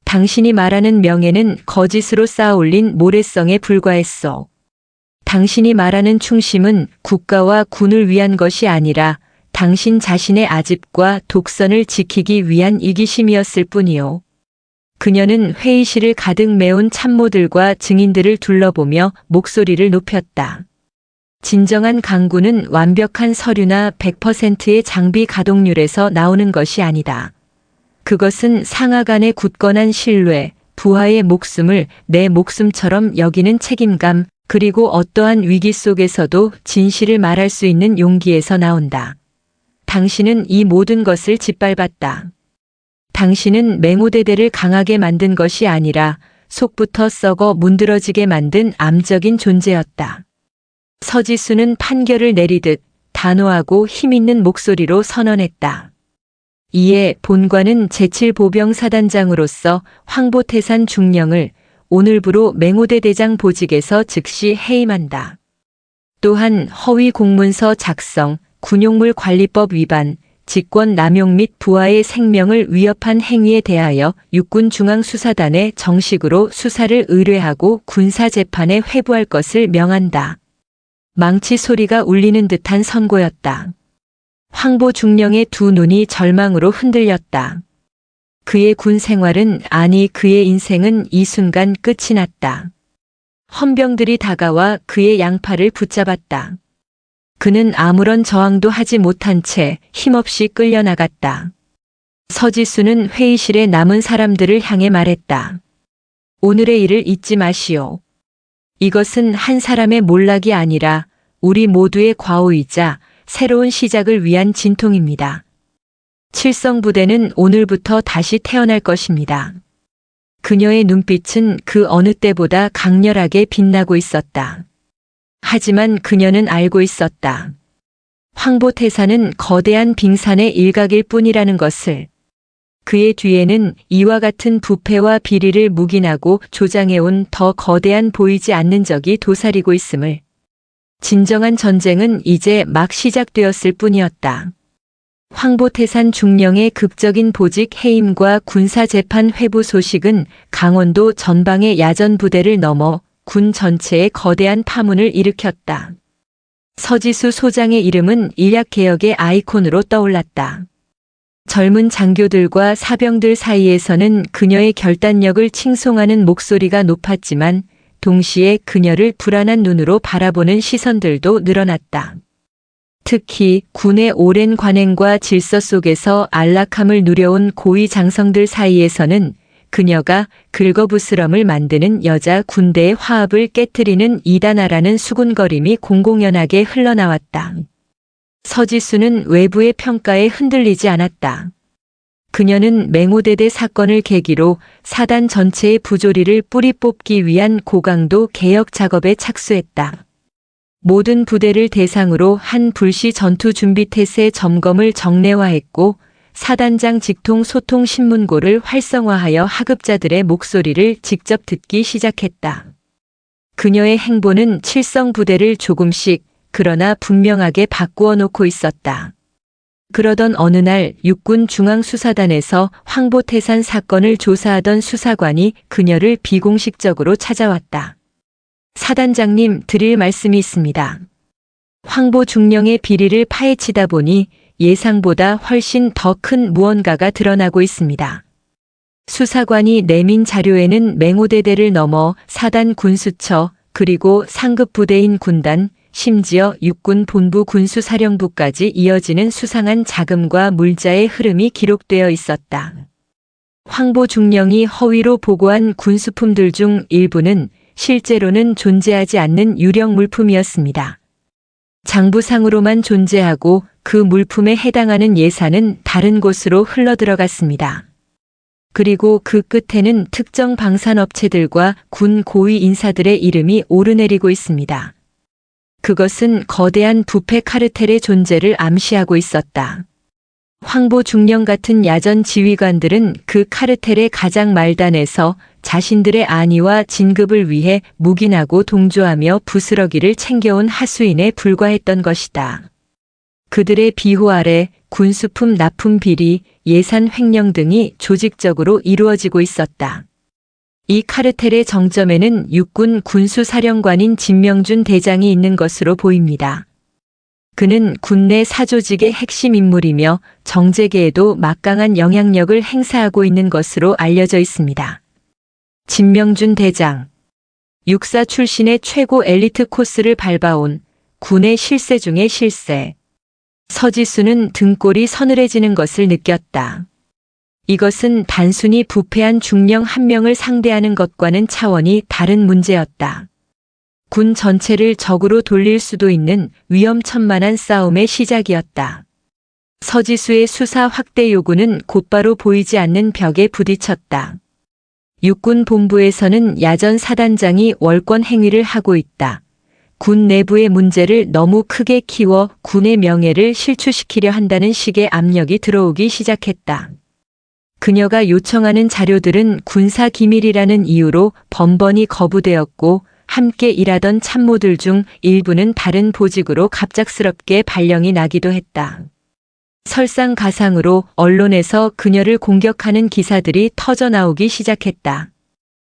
당신이 말하는 명예는 거짓으로 쌓아올린 모래성에 불과했어. 당신이 말하는 충심은 국가와 군을 위한 것이 아니라 당신 자신의 아집과 독선을 지키기 위한 이기심이었을 뿐이요. 그녀는 회의실을 가득 메운 참모들과 증인들을 둘러보며 목소리를 높였다. 진정한 강군은 완벽한 서류나 100%의 장비 가동률에서 나오는 것이 아니다. 그것은 상하 간의 굳건한 신뢰, 부하의 목숨을 내 목숨처럼 여기는 책임감, 그리고 어떠한 위기 속에서도 진실을 말할 수 있는 용기에서 나온다. 당신은 이 모든 것을 짓밟았다. 당신은 맹호대대를 강하게 만든 것이 아니라 속부터 썩어 문드러지게 만든 암적인 존재였다. 서지수는 판결을 내리듯 단호하고 힘있는 목소리로 선언했다. 이에 본관은 제7보병사단장으로서 황보태산 중령을 오늘부로 맹호대 대장 보직에서 즉시 해임한다. 또한 허위 공문서 작성, 군용물 관리법 위반, 직권 남용 및 부하의 생명을 위협한 행위에 대하여 육군중앙수사단에 정식으로 수사를 의뢰하고 군사재판에 회부할 것을 명한다. 망치 소리가 울리는 듯한 선고였다. 황보 중령의 두 눈이 절망으로 흔들렸다. 그의 군 생활은, 아니 그의 인생은 이 순간 끝이 났다. 헌병들이 다가와 그의 양팔을 붙잡았다. 그는 아무런 저항도 하지 못한 채 힘없이 끌려나갔다. 서지수는 회의실에 남은 사람들을 향해 말했다. 오늘의 일을 잊지 마시오. 이것은 한 사람의 몰락이 아니라 우리 모두의 과오이자 새로운 시작을 위한 진통입니다. 칠성부대는 오늘부터 다시 태어날 것입니다. 그녀의 눈빛은 그 어느 때보다 강렬하게 빛나고 있었다. 하지만 그녀는 알고 있었다. 황보태사는 거대한 빙산의 일각일 뿐이라는 것을. 그의 뒤에는 이와 같은 부패와 비리를 묵인하고 조장해온 더 거대한 보이지 않는 적이 도사리고 있음을. 진정한 전쟁은 이제 막 시작되었을 뿐이었다. 황보태산 중령의 극적인 보직 해임과 군사재판 회부 소식은 강원도 전방의 야전 부대를 넘어 군 전체에 거대한 파문을 일으켰다. 서지수 소장의 이름은 인략개혁의 아이콘으로 떠올랐다. 젊은 장교들과 사병들 사이에서는 그녀의 결단력을 칭송하는 목소리가 높았지만 동시에 그녀를 불안한 눈으로 바라보는 시선들도 늘어났다. 특히 군의 오랜 관행과 질서 속에서 안락함을 누려온 고위 장성들 사이에서는 그녀가 긁어부스럼을 만드는 여자 군대의 화합을 깨트리는 이단아라는 수군거림이 공공연하게 흘러나왔다. 서지수는 외부의 평가에 흔들리지 않았다. 그녀는 맹호대대 사건을 계기로 사단 전체의 부조리를 뿌리 뽑기 위한 고강도 개혁 작업에 착수했다. 모든 부대를 대상으로 한 불시 전투 준비 태세 점검을 정례화했고 사단장 직통 소통 신문고를 활성화하여 하급자들의 목소리를 직접 듣기 시작했다. 그녀의 행보는 칠성 부대를 조금씩 그러나 분명하게 바꾸어 놓고 있었다. 그러던 어느 날 육군 중앙수사단에서 황보태산 사건을 조사하던 수사관이 그녀를 비공식적으로 찾아왔다. 사단장님, 드릴 말씀이 있습니다. 황보 중령의 비리를 파헤치다 보니 예상보다 훨씬 더 큰 무언가가 드러나고 있습니다. 수사관이 내민 자료에는 맹호대대를 넘어 사단 군수처 그리고 상급 부대인 군단, 심지어 육군 본부 군수사령부까지 이어지는 수상한 자금과 물자의 흐름이 기록되어 있었다. 황보 중령이 허위로 보고한 군수품들 중 일부는 실제로는 존재하지 않는 유령 물품이었습니다. 장부상으로만 존재하고 그 물품에 해당하는 예산은 다른 곳으로 흘러들어갔습니다. 그리고 그 끝에는 특정 방산업체들과 군 고위 인사들의 이름이 오르내리고 있습니다. 그것은 거대한 부패 카르텔의 존재를 암시하고 있었다. 황보 중령 같은 야전 지휘관들은 그 카르텔의 가장 말단에서 자신들의 안위와 진급을 위해 묵인하고 동조하며 부스러기를 챙겨온 하수인에 불과했던 것이다. 그들의 비호 아래 군수품 납품 비리, 예산 횡령 등이 조직적으로 이루어지고 있었다. 이 카르텔의 정점에는 육군 군수사령관인 진명준 대장이 있는 것으로 보입니다. 그는 군내 사조직의 핵심 인물이며 정재계에도 막강한 영향력을 행사하고 있는 것으로 알려져 있습니다. 진명준 대장. 육사 출신의 최고 엘리트 코스를 밟아온 군의 실세 중의 실세. 서지수는 등골이 서늘해지는 것을 느꼈다. 이것은 단순히 부패한 중령 한 명을 상대하는 것과는 차원이 다른 문제였다. 군 전체를 적으로 돌릴 수도 있는 위험천만한 싸움의 시작이었다. 서지수의 수사 확대 요구는 곧바로 보이지 않는 벽에 부딪혔다. 육군 본부에서는 야전 사단장이 월권 행위를 하고 있다. 군 내부의 문제를 너무 크게 키워 군의 명예를 실추시키려 한다는 식의 압력이 들어오기 시작했다. 그녀가 요청하는 자료들은 군사 기밀이라는 이유로 번번이 거부되었고 함께 일하던 참모들 중 일부는 다른 보직으로 갑작스럽게 발령이 나기도 했다. 설상가상으로 언론에서 그녀를 공격하는 기사들이 터져나오기 시작했다.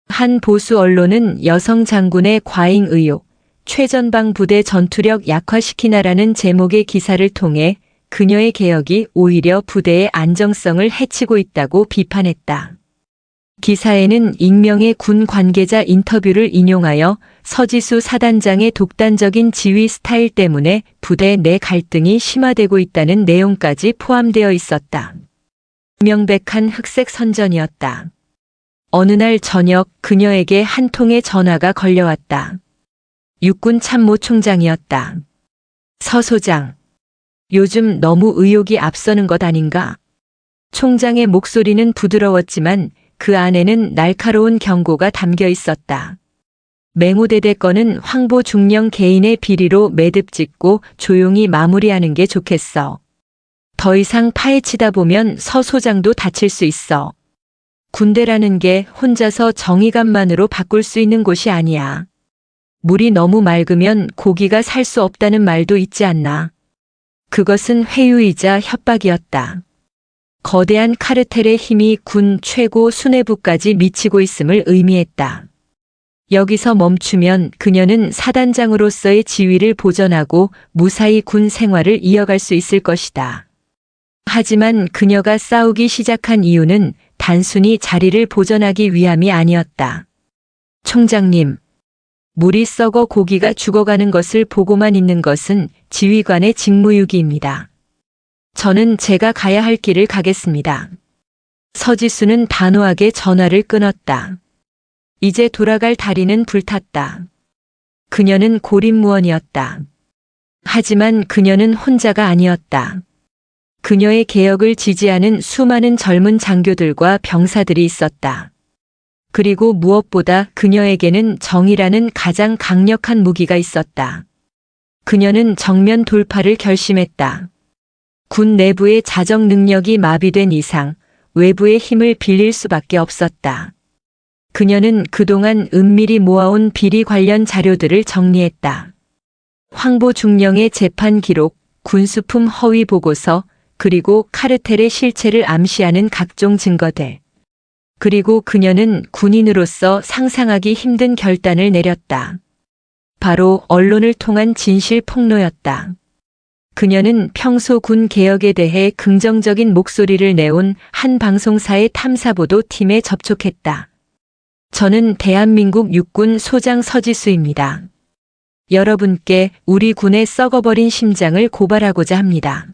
한 보수 언론은 여성 장군의 과잉 의혹, 최전방 부대 전투력 약화시키나라는 제목의 기사를 통해 그녀의 개혁이 오히려 부대의 안정성을 해치고 있다고 비판했다. 기사에는 익명의 군 관계자 인터뷰를 인용하여 서지수 사단장의 독단적인 지휘 스타일 때문에 부대 내 갈등이 심화되고 있다는 내용까지 포함되어 있었다. 명백한 흑색 선전이었다. 어느 날 저녁 그녀에게 한 통의 전화가 걸려왔다. 육군 참모총장이었다. 서 소장, 요즘 너무 의욕이 앞서는 것 아닌가? 총장의 목소리는 부드러웠지만 그 안에는 날카로운 경고가 담겨 있었다. 맹호대대 건은 황보 중령 개인의 비리로 매듭 짓고 조용히 마무리하는 게 좋겠어. 더 이상 파헤치다 보면 서 소장도 다칠 수 있어. 군대라는 게 혼자서 정의감만으로 바꿀 수 있는 곳이 아니야. 물이 너무 맑으면 고기가 살 수 없다는 말도 있지 않나. 그것은 회유이자 협박이었다. 거대한 카르텔의 힘이 군 최고 수뇌부까지 미치고 있음을 의미했다. 여기서 멈추면 그녀는 사단장으로서의 지위를 보전하고 무사히 군 생활을 이어갈 수 있을 것이다. 하지만 그녀가 싸우기 시작한 이유는 단순히 자리를 보전하기 위함이 아니었다. 총장님, 물이 썩어 고기가 죽어가는 것을 보고만 있는 것은 지휘관의 직무유기입니다. 저는 제가 가야 할 길을 가겠습니다. 서지수는 단호하게 전화를 끊었다. 이제 돌아갈 다리는 불탔다. 그녀는 고립무원이었다. 하지만 그녀는 혼자가 아니었다. 그녀의 개혁을 지지하는 수많은 젊은 장교들과 병사들이 있었다. 그리고 무엇보다 그녀에게는 정의라는 가장 강력한 무기가 있었다. 그녀는 정면 돌파를 결심했다. 군 내부의 자정 능력이 마비된 이상 외부의 힘을 빌릴 수밖에 없었다. 그녀는 그동안 은밀히 모아온 비리 관련 자료들을 정리했다. 황보 중령의 재판 기록, 군수품 허위 보고서, 그리고 카르텔의 실체를 암시하는 각종 증거들. 그리고 그녀는 군인으로서 상상하기 힘든 결단을 내렸다. 바로 언론을 통한 진실 폭로였다. 그녀는 평소 군 개혁에 대해 긍정적인 목소리를 내온 한 방송사의 탐사보도 팀에 접촉했다. 저는 대한민국 육군 소장 서지수입니다. 여러분께 우리 군의 썩어버린 심장을 고발하고자 합니다.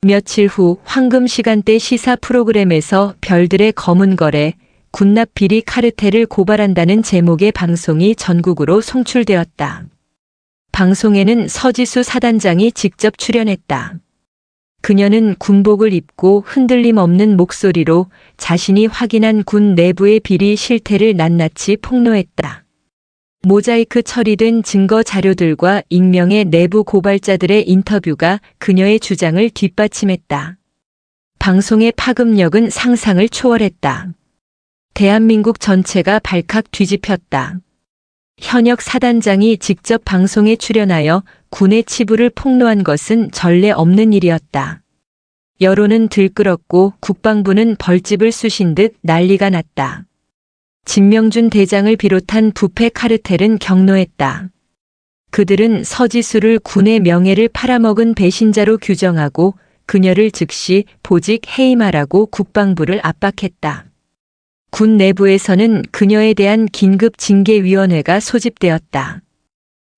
며칠 후 황금 시간대 시사 프로그램에서 별들의 검은 거래, 군납 비리 카르텔을 고발한다는 제목의 방송이 전국으로 송출되었다. 방송에는 서지수 사단장이 직접 출연했다. 그녀는 군복을 입고 흔들림 없는 목소리로 자신이 확인한 군 내부의 비리 실태를 낱낱이 폭로했다. 모자이크 처리된 증거 자료들과 익명의 내부 고발자들의 인터뷰가 그녀의 주장을 뒷받침했다. 방송의 파급력은 상상을 초월했다. 대한민국 전체가 발칵 뒤집혔다. 현역 사단장이 직접 방송에 출연하여 군의 치부를 폭로한 것은 전례 없는 일이었다. 여론은 들끓었고 국방부는 벌집을 쑤신 듯 난리가 났다. 진명준 대장을 비롯한 부패 카르텔은 경로했다. 그들은 서지수를 군의 명예를 팔아먹은 배신자로 규정하고 그녀를 즉시 보직 해임하라고 국방부를 압박했다. 군 내부에서는 그녀에 대한 긴급 징계위원회가 소집되었다.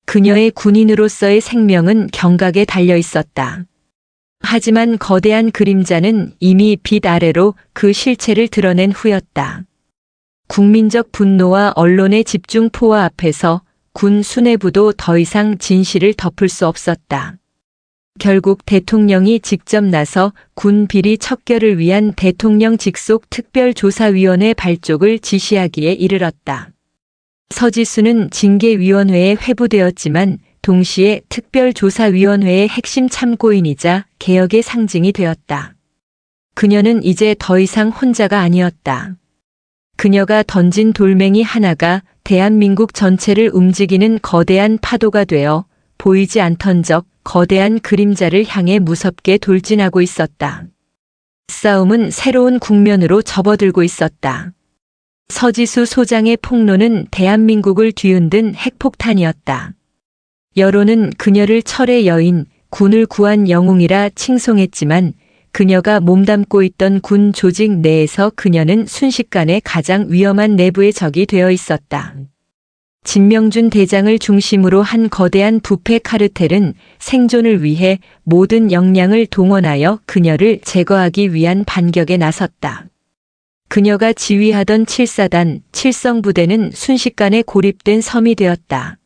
그녀의 군인으로서의 생명은 경각에 달려 있었다. 하지만 거대한 그림자는 이미 빛 아래로 그 실체를 드러낸 후였다. 국민적 분노와 언론의 집중포화 앞에서 군 수뇌부도 더 이상 진실을 덮을 수 없었다. 결국 대통령이 직접 나서 군 비리 척결을 위한 대통령 직속 특별조사위원회 발족을 지시하기에 이르렀다. 서지수는 징계위원회에 회부되었지만 동시에 특별조사위원회의 핵심 참고인이자 개혁의 상징이 되었다. 그녀는 이제 더 이상 혼자가 아니었다. 그녀가 던진 돌멩이 하나가 대한민국 전체를 움직이는 거대한 파도가 되어 보이지 않던 적 거대한 그림자를 향해 무섭게 돌진하고 있었다. 싸움은 새로운 국면으로 접어들고 있었다. 서지수 소장의 폭로는 대한민국을 뒤흔든 핵폭탄이었다. 여론은 그녀를 철의 여인, 군을 구한 영웅이라 칭송했지만 그녀가 몸담고 있던 군 조직 내에서 그녀는 순식간에 가장 위험한 내부의 적이 되어 있었다. 진명준 대장을 중심으로 한 거대한 부패 카르텔은 생존을 위해 모든 역량을 동원하여 그녀를 제거하기 위한 반격에 나섰다. 그녀가 지휘하던 7사단, 7성부대는 순식간에 고립된 섬이 되었다.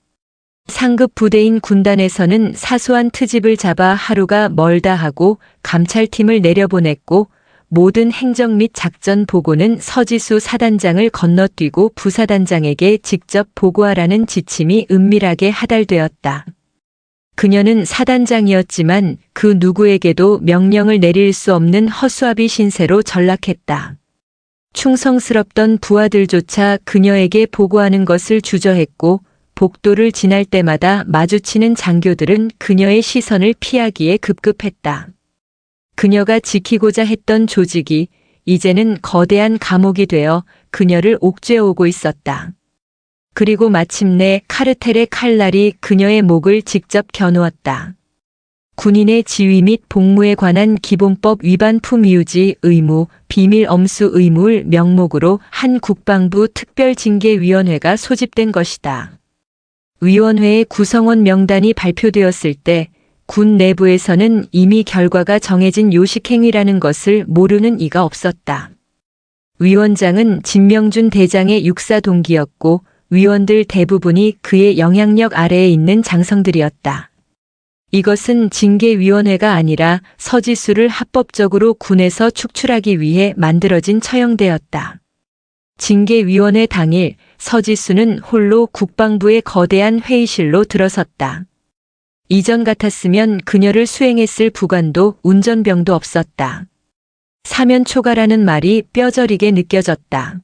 상급 부대인 군단에서는 사소한 트집을 잡아 하루가 멀다 하고 감찰팀을 내려보냈고 모든 행정 및 작전 보고는 서지수 사단장을 건너뛰고 부사단장에게 직접 보고하라는 지침이 은밀하게 하달되었다. 그녀는 사단장이었지만 그 누구에게도 명령을 내릴 수 없는 허수아비 신세로 전락했다. 충성스럽던 부하들조차 그녀에게 보고하는 것을 주저했고 복도를 지날 때마다 마주치는 장교들은 그녀의 시선을 피하기에 급급했다. 그녀가 지키고자 했던 조직이 이제는 거대한 감옥이 되어 그녀를 옥죄어오고 있었다. 그리고 마침내 카르텔의 칼날이 그녀의 목을 직접 겨누었다. 군인의 지휘 및 복무에 관한 기본법 위반 품위유지 의무, 비밀 엄수 의무를 명목으로 한 국방부 특별징계위원회가 소집된 것이다. 위원회의 구성원 명단이 발표되었을 때 군 내부에서는 이미 결과가 정해진 요식행위라는 것을 모르는 이가 없었다. 위원장은 진명준 대장의 육사 동기였고 위원들 대부분이 그의 영향력 아래에 있는 장성들이었다. 이것은 징계위원회가 아니라 서지수를 합법적으로 군에서 축출하기 위해 만들어진 처형대였다. 징계위원회 당일 서지수는 홀로 국방부의 거대한 회의실로 들어섰다. 이전 같았으면 그녀를 수행했을 부관도 운전병도 없었다. 사면 초과라는 말이 뼈저리게 느껴졌다.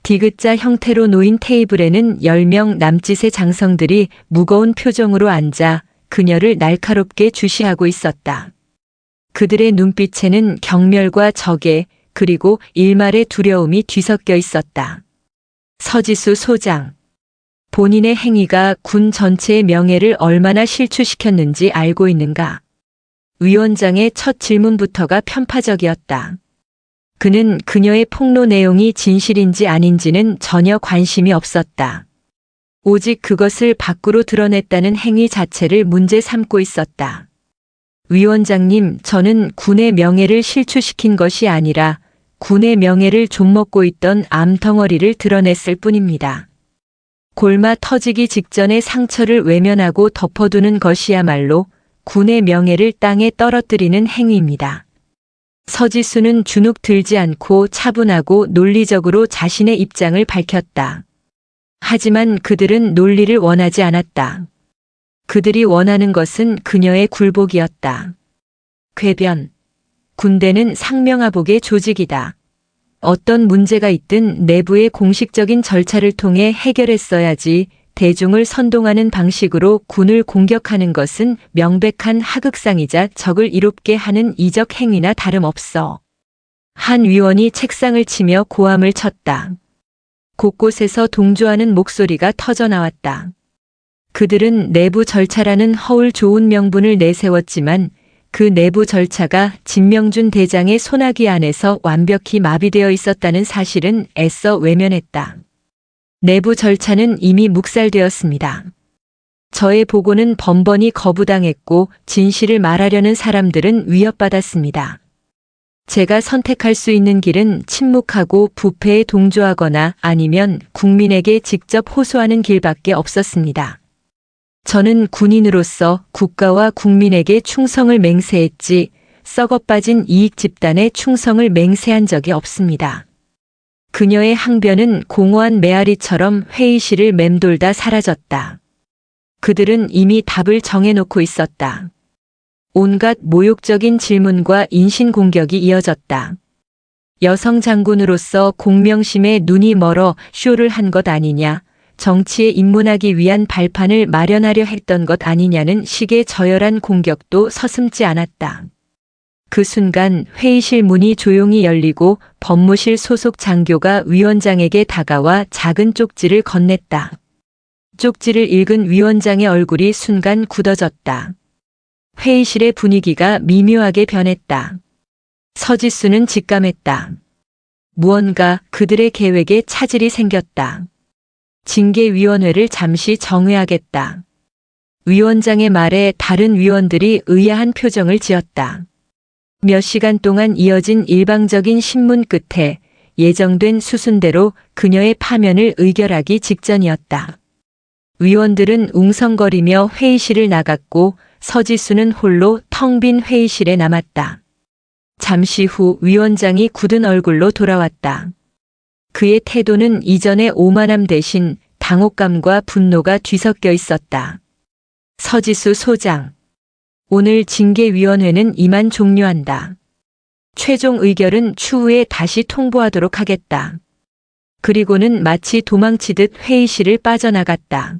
디귿자 형태로 놓인 테이블에는 10명 남짓의 장성들이 무거운 표정으로 앉아 그녀를 날카롭게 주시하고 있었다. 그들의 눈빛에는 경멸과 적애 그리고 일말의 두려움이 뒤섞여 있었다. 서지수 소장. 본인의 행위가 군 전체의 명예를 얼마나 실추시켰는지 알고 있는가? 위원장의 첫 질문부터가 편파적이었다. 그는 그녀의 폭로 내용이 진실인지 아닌지는 전혀 관심이 없었다. 오직 그것을 밖으로 드러냈다는 행위 자체를 문제 삼고 있었다. 위원장님, 저는 군의 명예를 실추시킨 것이 아니라 군의 명예를 좀먹고 있던 암덩어리를 드러냈을 뿐입니다. 골마 터지기 직전에 상처를 외면하고 덮어두는 것이야말로 군의 명예를 땅에 떨어뜨리는 행위입니다. 서지수는 주눅 들지 않고 차분하고 논리적으로 자신의 입장을 밝혔다. 하지만 그들은 논리를 원하지 않았다. 그들이 원하는 것은 그녀의 굴복이었다. 궤변. 군대는 상명하복의 조직이다. 어떤 문제가 있든 내부의 공식적인 절차를 통해 해결했어야지 대중을 선동하는 방식으로 군을 공격하는 것은 명백한 하극상이자 적을 이롭게 하는 이적 행위나 다름없어. 한 위원이 책상을 치며 고함을 쳤다. 곳곳에서 동조하는 목소리가 터져나왔다. 그들은 내부 절차라는 허울 좋은 명분을 내세웠지만 그 내부 절차가 진명준 대장의 손아귀 안에서 완벽히 마비되어 있었다는 사실은 애써 외면했다. 내부 절차는 이미 묵살되었습니다. 저의 보고는 번번이 거부당했고 진실을 말하려는 사람들은 위협받았습니다. 제가 선택할 수 있는 길은 침묵하고 부패에 동조하거나 아니면 국민에게 직접 호소하는 길밖에 없었습니다. 저는 군인으로서 국가와 국민에게 충성을 맹세했지 썩어빠진 이익 집단에 충성을 맹세한 적이 없습니다. 그녀의 항변은 공허한 메아리처럼 회의실을 맴돌다 사라졌다. 그들은 이미 답을 정해놓고 있었다. 온갖 모욕적인 질문과 인신공격이 이어졌다. 여성 장군으로서 공명심에 눈이 멀어 쇼를 한 것 아니냐, 정치에 입문하기 위한 발판을 마련하려 했던 것 아니냐는 식의 저열한 공격도 서슴지 않았다. 그 순간 회의실 문이 조용히 열리고 법무실 소속 장교가 위원장에게 다가와 작은 쪽지를 건넸다. 쪽지를 읽은 위원장의 얼굴이 순간 굳어졌다. 회의실의 분위기가 미묘하게 변했다. 서지수는 직감했다. 무언가 그들의 계획에 차질이 생겼다. 징계위원회를 잠시 정회하겠다. 위원장의 말에 다른 위원들이 의아한 표정을 지었다. 몇 시간 동안 이어진 일방적인 신문 끝에 예정된 수순대로 그녀의 파면을 의결하기 직전이었다. 위원들은 웅성거리며 회의실을 나갔고 서지수는 홀로 텅 빈 회의실에 남았다. 잠시 후 위원장이 굳은 얼굴로 돌아왔다. 그의 태도는 이전의 오만함 대신 당혹감과 분노가 뒤섞여 있었다. 서지수 소장, 오늘 징계위원회는 이만 종료한다. 최종 의결은 추후에 다시 통보하도록 하겠다. 그리고는 마치 도망치듯 회의실을 빠져나갔다.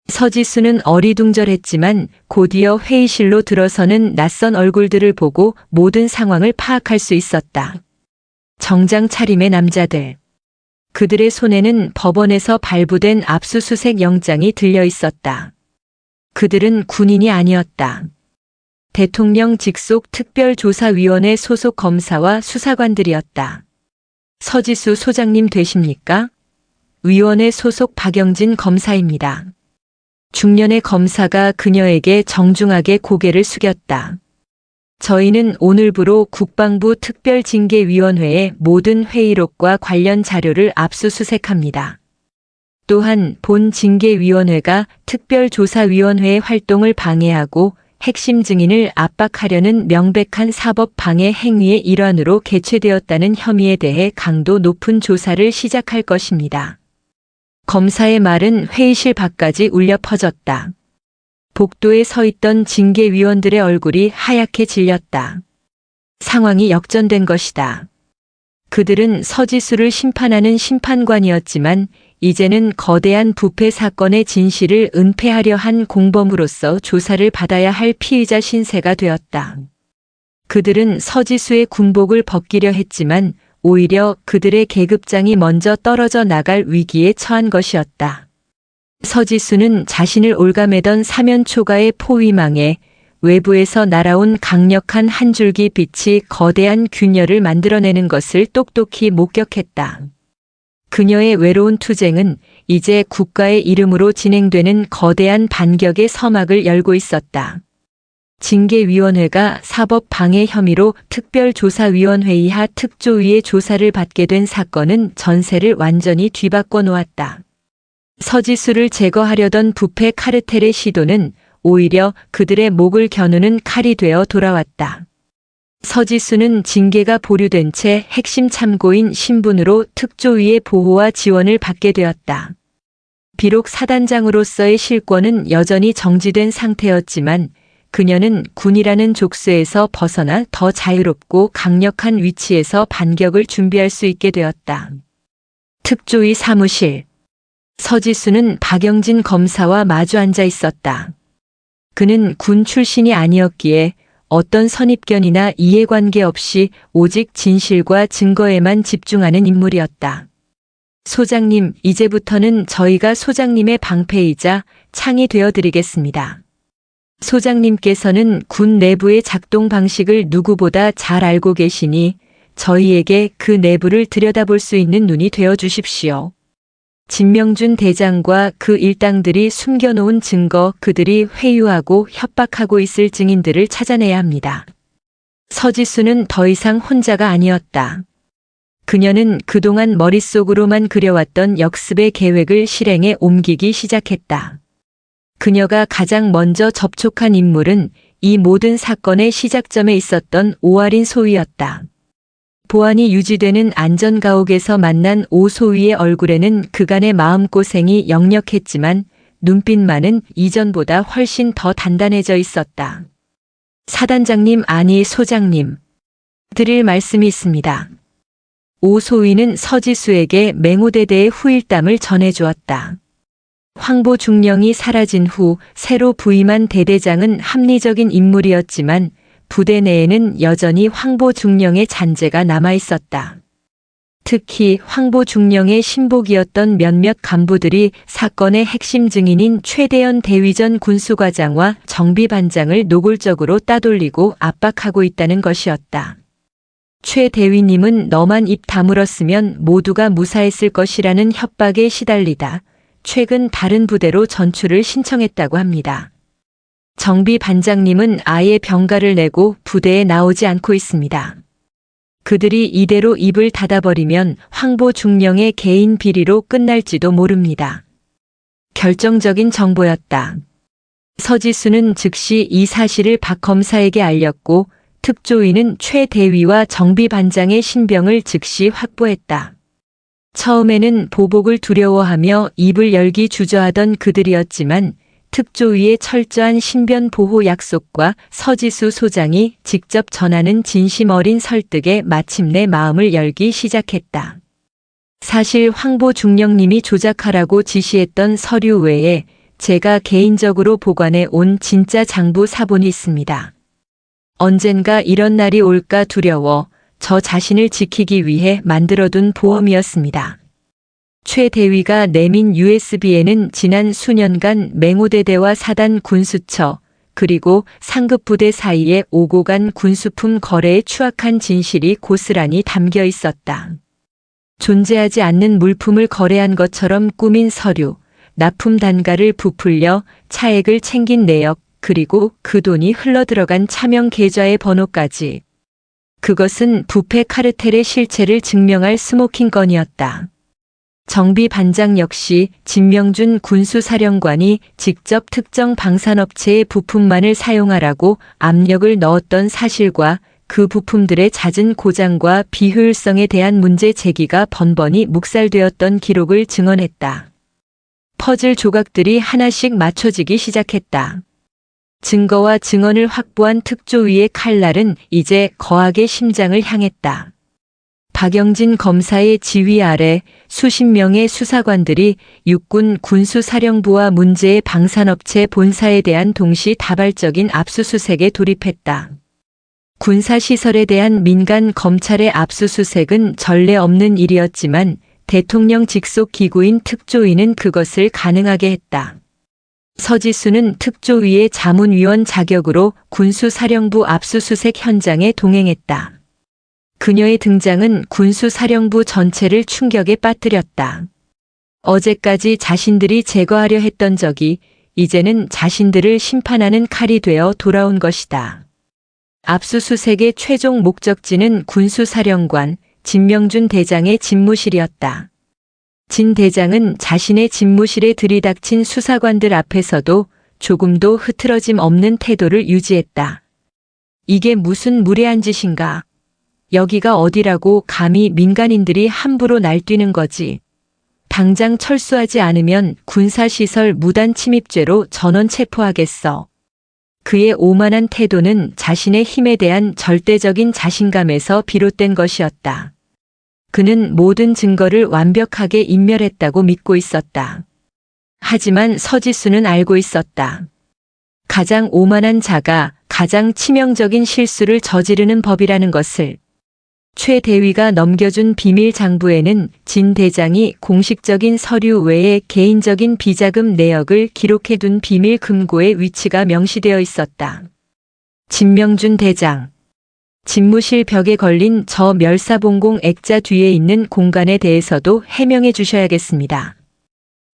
서지수는 어리둥절했지만 곧이어 회의실로 들어서는 낯선 얼굴들을 보고 모든 상황을 파악할 수 있었다. 정장 차림의 남자들. 그들의 손에는 법원에서 발부된 압수수색 영장이 들려 있었다. 그들은 군인이 아니었다. 대통령 직속 특별조사위원회 소속 검사와 수사관들이었다. 서지수 소장님 되십니까? 위원회 소속 박영진 검사입니다. 중년의 검사가 그녀에게 정중하게 고개를 숙였다. 저희는 오늘부로 국방부 특별징계위원회의 모든 회의록과 관련 자료를 압수수색합니다. 또한 본 징계위원회가 특별조사위원회의 활동을 방해하고 핵심 증인을 압박하려는 명백한 사법 방해 행위의 일환으로 개최되었다는 혐의에 대해 강도 높은 조사를 시작할 것입니다. 검사의 말은 회의실 밖까지 울려 퍼졌다. 복도에 서 있던 징계위원들의 얼굴이 하얗게 질렸다. 상황이 역전된 것이다. 그들은 서지수를 심판하는 심판관이었지만 이제는 거대한 부패 사건의 진실을 은폐하려 한 공범으로서 조사를 받아야 할 피의자 신세가 되었다. 그들은 서지수의 군복을 벗기려 했지만 오히려 그들의 계급장이 먼저 떨어져 나갈 위기에 처한 것이었다. 서지수는 자신을 올가매던 사면초가의 포위망에 외부에서 날아온 강력한 한 줄기 빛이 거대한 균열을 만들어내는 것을 똑똑히 목격했다. 그녀의 외로운 투쟁은 이제 국가의 이름으로 진행되는 거대한 반격의 서막을 열고 있었다. 징계위원회가 사법 방해 혐의로 특별조사위원회 이하 특조위의 조사를 받게 된 사건은 전세를 완전히 뒤바꿔 놓았다. 서지수를 제거하려던 부패 카르텔의 시도는 오히려 그들의 목을 겨누는 칼이 되어 돌아왔다. 서지수는 징계가 보류된 채 핵심 참고인 신분으로 특조위의 보호와 지원을 받게 되었다. 비록 사단장으로서의 실권은 여전히 정지된 상태였지만 그녀는 군이라는 족쇄에서 벗어나 더 자유롭고 강력한 위치에서 반격을 준비할 수 있게 되었다. 특조위 사무실. 서지수는 박영진 검사와 마주 앉아 있었다. 그는 군 출신이 아니었기에 어떤 선입견이나 이해관계 없이 오직 진실과 증거에만 집중하는 인물이었다. 소장님, 이제부터는 저희가 소장님의 방패이자 창이 되어드리겠습니다. 소장님께서는 군 내부의 작동 방식을 누구보다 잘 알고 계시니 저희에게 그 내부를 들여다볼 수 있는 눈이 되어 주십시오. 진명준 대장과 그 일당들이 숨겨놓은 증거, 그들이 회유하고 협박하고 있을 증인들을 찾아내야 합니다. 서지수는 더 이상 혼자가 아니었다. 그녀는 그동안 머릿속으로만 그려왔던 역습의 계획을 실행에 옮기기 시작했다. 그녀가 가장 먼저 접촉한 인물은 이 모든 사건의 시작점에 있었던 오아린 소위였다. 보안이 유지되는 안전가옥에서 만난 오 소위의 얼굴에는 그간의 마음고생이 역력했지만 눈빛만은 이전보다 훨씬 더 단단해져 있었다. 사단장님, 아니 소장님, 드릴 말씀이 있습니다. 오 소위는 서지수에게 맹호대대의 후일담을 전해주었다. 황보 중령이 사라진 후 새로 부임한 대대장은 합리적인 인물이었지만 부대 내에는 여전히 황보 중령의 잔재가 남아 있었다. 특히 황보 중령의 신복이었던 몇몇 간부들이 사건의 핵심 증인인 최대현 대위전 군수과장과 정비반장을 노골적으로 따돌리고 압박하고 있다는 것이었다. 최 대위님은 너만 입 다물었으면 모두가 무사했을 것이라는 협박에 시달리다 최근 다른 부대로 전출을 신청했다고 합니다. 정비반장님은 아예 병가를 내고 부대에 나오지 않고 있습니다. 그들이 이대로 입을 닫아버리면 황보 중령의 개인 비리로 끝날지도 모릅니다. 결정적인 정보였다. 서지수는 즉시 이 사실을 박 검사에게 알렸고 특조위는 최 대위와 정비반장의 신병을 즉시 확보했다. 처음에는 보복을 두려워하며 입을 열기 주저하던 그들이었지만 특조위의 철저한 신변 보호 약속과 서지수 소장이 직접 전하는 진심 어린 설득에 마침내 마음을 열기 시작했다. 사실 황보 중령님이 조작하라고 지시했던 서류 외에 제가 개인적으로 보관해 온 진짜 장부 사본이 있습니다. 언젠가 이런 날이 올까 두려워 저 자신을 지키기 위해 만들어둔 보험이었습니다. 최 대위가 내민 USB에는 지난 수년간 맹호대대와 사단 군수처 그리고 상급부대 사이에 오고 간 군수품 거래의 추악한 진실이 고스란히 담겨 있었다. 존재하지 않는 물품을 거래한 것처럼 꾸민 서류, 납품 단가를 부풀려 차액을 챙긴 내역, 그리고 그 돈이 흘러들어간 차명 계좌의 번호까지. 그것은 부패 카르텔의 실체를 증명할 스모킹 건이었다. 정비반장 역시 진명준 군수사령관이 직접 특정 방산업체의 부품만을 사용하라고 압력을 넣었던 사실과 그 부품들의 잦은 고장과 비효율성에 대한 문제 제기가 번번이 묵살되었던 기록을 증언했다. 퍼즐 조각들이 하나씩 맞춰지기 시작했다. 증거와 증언을 확보한 특조위의 칼날은 이제 거악의 심장을 향했다. 박영진 검사의 지휘 아래 수십 명의 수사관들이 육군 군수사령부와 문제의 방산업체 본사에 대한 동시다발적인 압수수색에 돌입했다. 군사시설에 대한 민간 검찰의 압수수색은 전례 없는 일이었지만 대통령 직속 기구인 특조위는 그것을 가능하게 했다. 서지수는 특조위의 자문위원 자격으로 군수사령부 압수수색 현장에 동행했다. 그녀의 등장은 군수사령부 전체를 충격에 빠뜨렸다. 어제까지 자신들이 제거하려 했던 적이 이제는 자신들을 심판하는 칼이 되어 돌아온 것이다. 압수수색의 최종 목적지는 군수사령관 진명준 대장의 집무실이었다. 진 대장은 자신의 집무실에 들이닥친 수사관들 앞에서도 조금도 흐트러짐 없는 태도를 유지했다. 이게 무슨 무례한 짓인가? 여기가 어디라고 감히 민간인들이 함부로 날뛰는 거지. 당장 철수하지 않으면 군사시설 무단 침입죄로 전원 체포하겠어. 그의 오만한 태도는 자신의 힘에 대한 절대적인 자신감에서 비롯된 것이었다. 그는 모든 증거를 완벽하게 인멸했다고 믿고 있었다. 하지만 서지수는 알고 있었다. 가장 오만한 자가 가장 치명적인 실수를 저지르는 법이라는 것을. 최 대위가 넘겨준 비밀 장부에는 진 대장이 공식적인 서류 외에 개인적인 비자금 내역을 기록해둔 비밀 금고의 위치가 명시되어 있었다. 진명준 대장. 집무실 벽에 걸린 저 멸사봉공 액자 뒤에 있는 공간에 대해서도 해명해 주셔야겠습니다.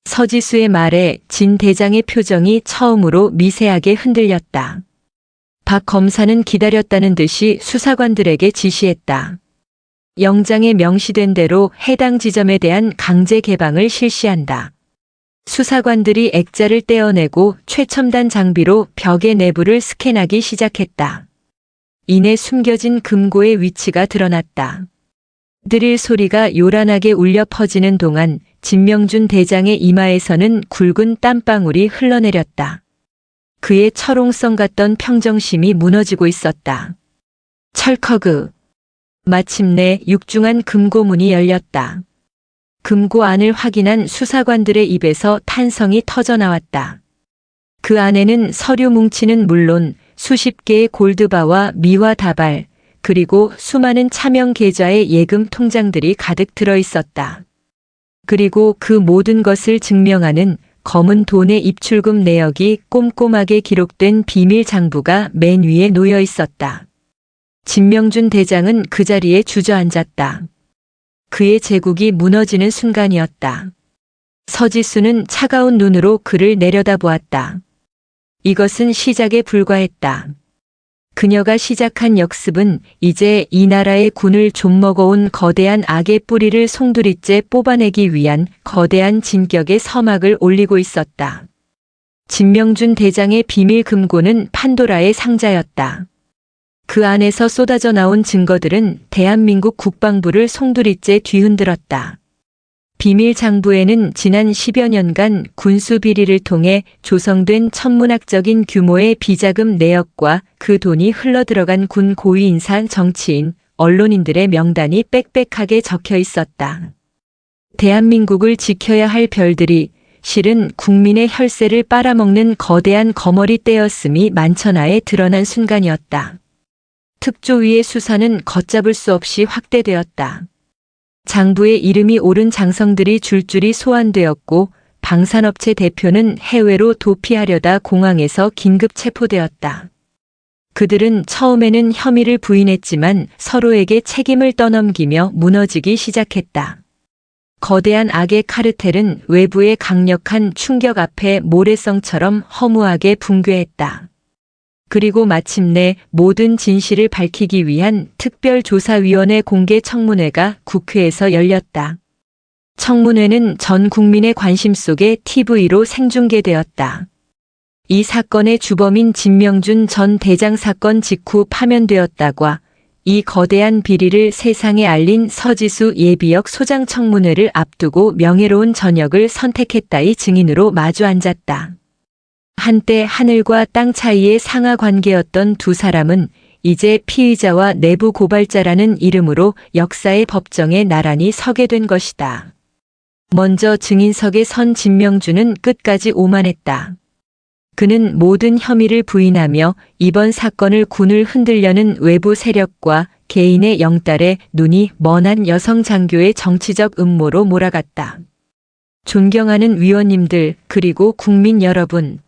서지수의 말에 진 대장의 표정이 처음으로 미세하게 흔들렸다. 박 검사는 기다렸다는 듯이 수사관들에게 지시했다. 영장에 명시된 대로 해당 지점에 대한 강제 개방을 실시한다. 수사관들이 액자를 떼어내고 최첨단 장비로 벽의 내부를 스캔하기 시작했다. 이내 숨겨진 금고의 위치가 드러났다. 드릴 소리가 요란하게 울려 퍼지는 동안 진명준 대장의 이마에서는 굵은 땀방울이 흘러내렸다. 그의 철옹성 같던 평정심이 무너지고 있었다. 철커그. 마침내 육중한 금고문이 열렸다. 금고 안을 확인한 수사관들의 입에서 탄성이 터져나왔다. 그 안에는 서류 뭉치는 물론 수십 개의 골드바와 미화 다발, 그리고 수많은 차명 계좌의 예금 통장들이 가득 들어 있었다. 그리고 그 모든 것을 증명하는 검은 돈의 입출금 내역이 꼼꼼하게 기록된 비밀 장부가 맨 위에 놓여 있었다. 진명준 대장은 그 자리에 주저앉았다. 그의 제국이 무너지는 순간이었다. 서지수는 차가운 눈으로 그를 내려다보았다. 이것은 시작에 불과했다. 그녀가 시작한 역습은 이제 이 나라의 군을 좀먹어온 거대한 악의 뿌리를 송두리째 뽑아내기 위한 거대한 진격의 서막을 올리고 있었다. 진명준 대장의 비밀 금고는 판도라의 상자였다. 그 안에서 쏟아져 나온 증거들은 대한민국 국방부를 송두리째 뒤흔들었다. 비밀 장부에는 지난 10여 년간 군수 비리를 통해 조성된 천문학적인 규모의 비자금 내역과 그 돈이 흘러들어간 군 고위 인사, 정치인, 언론인들의 명단이 빽빽하게 적혀 있었다. 대한민국을 지켜야 할 별들이 실은 국민의 혈세를 빨아먹는 거대한 거머리 떼였음이 만천하에 드러난 순간이었다. 특조위의 수사는 걷잡을 수 없이 확대되었다. 장부에 이름이 오른 장성들이 줄줄이 소환되었고 방산업체 대표는 해외로 도피하려다 공항에서 긴급 체포되었다. 그들은 처음에는 혐의를 부인했지만 서로에게 책임을 떠넘기며 무너지기 시작했다. 거대한 악의 카르텔은 외부의 강력한 충격 앞에 모래성처럼 허무하게 붕괴했다. 그리고 마침내 모든 진실을 밝히기 위한 특별조사위원회 공개 청문회가 국회에서 열렸다. 청문회는 전 국민의 관심 속에 TV로 생중계되었다. 이 사건의 주범인 진명준 전 대장 사건 직후 파면되었다과 이 거대한 비리를 세상에 알린 서지수 예비역 소장 청문회를 앞두고 명예로운 전역을 선택했다의 증인으로 마주 앉았다. 한때 하늘과 땅 사이의 상하 관계였던 두 사람은 이제 피의자와 내부 고발자라는 이름으로 역사의 법정에 나란히 서게 된 것이다. 먼저 증인석에 선 진명준은 끝까지 오만했다. 그는 모든 혐의를 부인하며 이번 사건을 군을 흔들려는 외부 세력과 개인의 영달에 눈이 먼한 여성 장교의 정치적 음모로 몰아갔다. 존경하는 위원님들 그리고 국민 여러분.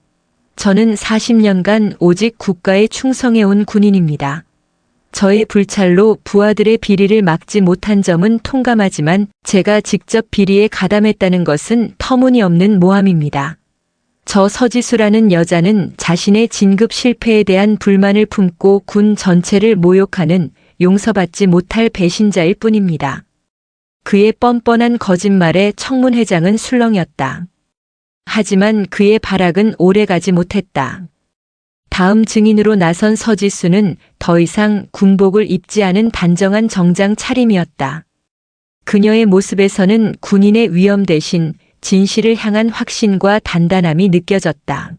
저는 40년간 오직 국가에 충성해온 군인입니다. 저의 불찰로 부하들의 비리를 막지 못한 점은 통감하지만 제가 직접 비리에 가담했다는 것은 터무니없는 모함입니다. 저 서지수라는 여자는 자신의 진급 실패에 대한 불만을 품고 군 전체를 모욕하는 용서받지 못할 배신자일 뿐입니다. 그의 뻔뻔한 거짓말에 청문회장은 술렁였다. 하지만 그의 발악은 오래가지 못했다. 다음 증인으로 나선 서지수는 더 이상 군복을 입지 않은 단정한 정장 차림이었다. 그녀의 모습에서는 군인의 위엄 대신 진실을 향한 확신과 단단함이 느껴졌다.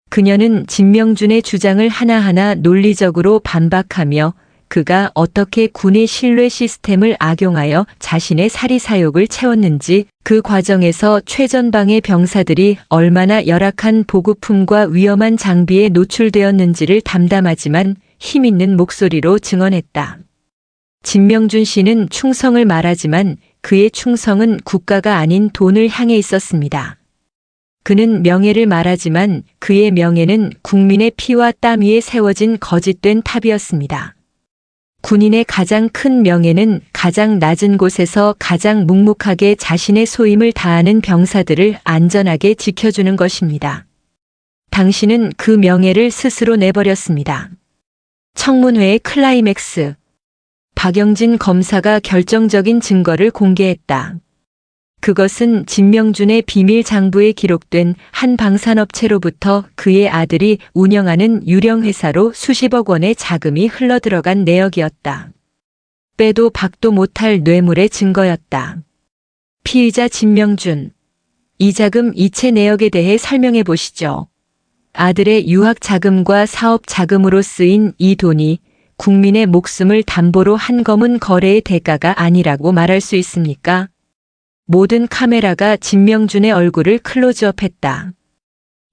그녀는 진명준의 주장을 하나하나 논리적으로 반박하며 그가 어떻게 군의 신뢰 시스템을 악용하여 자신의 사리사욕을 채웠는지, 그 과정에서 최전방의 병사들이 얼마나 열악한 보급품과 위험한 장비에 노출되었는지를 담담하지만 힘있는 목소리로 증언했다. 진명준 씨는 충성을 말하지만 그의 충성은 국가가 아닌 돈을 향해 있었습니다. 그는 명예를 말하지만 그의 명예는 국민의 피와 땀 위에 세워진 거짓된 탑이었습니다. 군인의 가장 큰 명예는 가장 낮은 곳에서 가장 묵묵하게 자신의 소임을 다하는 병사들을 안전하게 지켜주는 것입니다. 당신은 그 명예를 스스로 내버렸습니다. 청문회의 클라이맥스. 박영진 검사가 결정적인 증거를 공개했다. 그것은 진명준의 비밀 장부에 기록된 한 방산업체로부터 그의 아들이 운영하는 유령 회사로 수십억 원의 자금이 흘러들어간 내역이었다. 빼도 박도 못할 뇌물의 증거였다. 피의자 진명준. 이 자금 이체 내역에 대해 설명해 보시죠. 아들의 유학 자금과 사업 자금으로 쓰인 이 돈이 국민의 목숨을 담보로 한 검은 거래의 대가가 아니라고 말할 수 있습니까? 모든 카메라가 진명준의 얼굴을 클로즈업했다.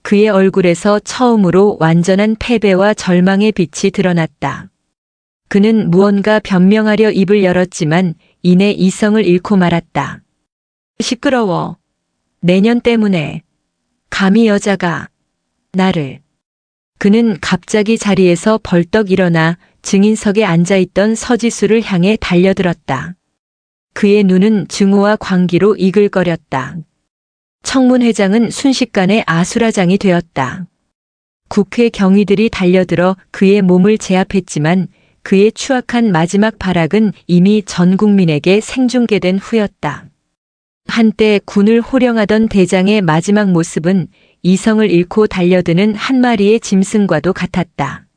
그의 얼굴에서 처음으로 완전한 패배와 절망의 빛이 드러났다. 그는 무언가 변명하려 입을 열었지만 이내 이성을 잃고 말았다. 시끄러워. 내년 때문에. 감히 여자가 나를. 그는 갑자기 자리에서 벌떡 일어나 증인석에 앉아있던 서지수를 향해 달려들었다. 그의 눈은 증오와 광기로 이글거렸다. 청문회장은 순식간에 아수라장이 되었다. 국회 경위들이 달려들어 그의 몸을 제압했지만 그의 추악한 마지막 발악은 이미 전 국민에게 생중계된 후였다. 한때 군을 호령하던 대장의 마지막 모습은 이성을 잃고 달려드는 한 마리의 짐승과도 같았다.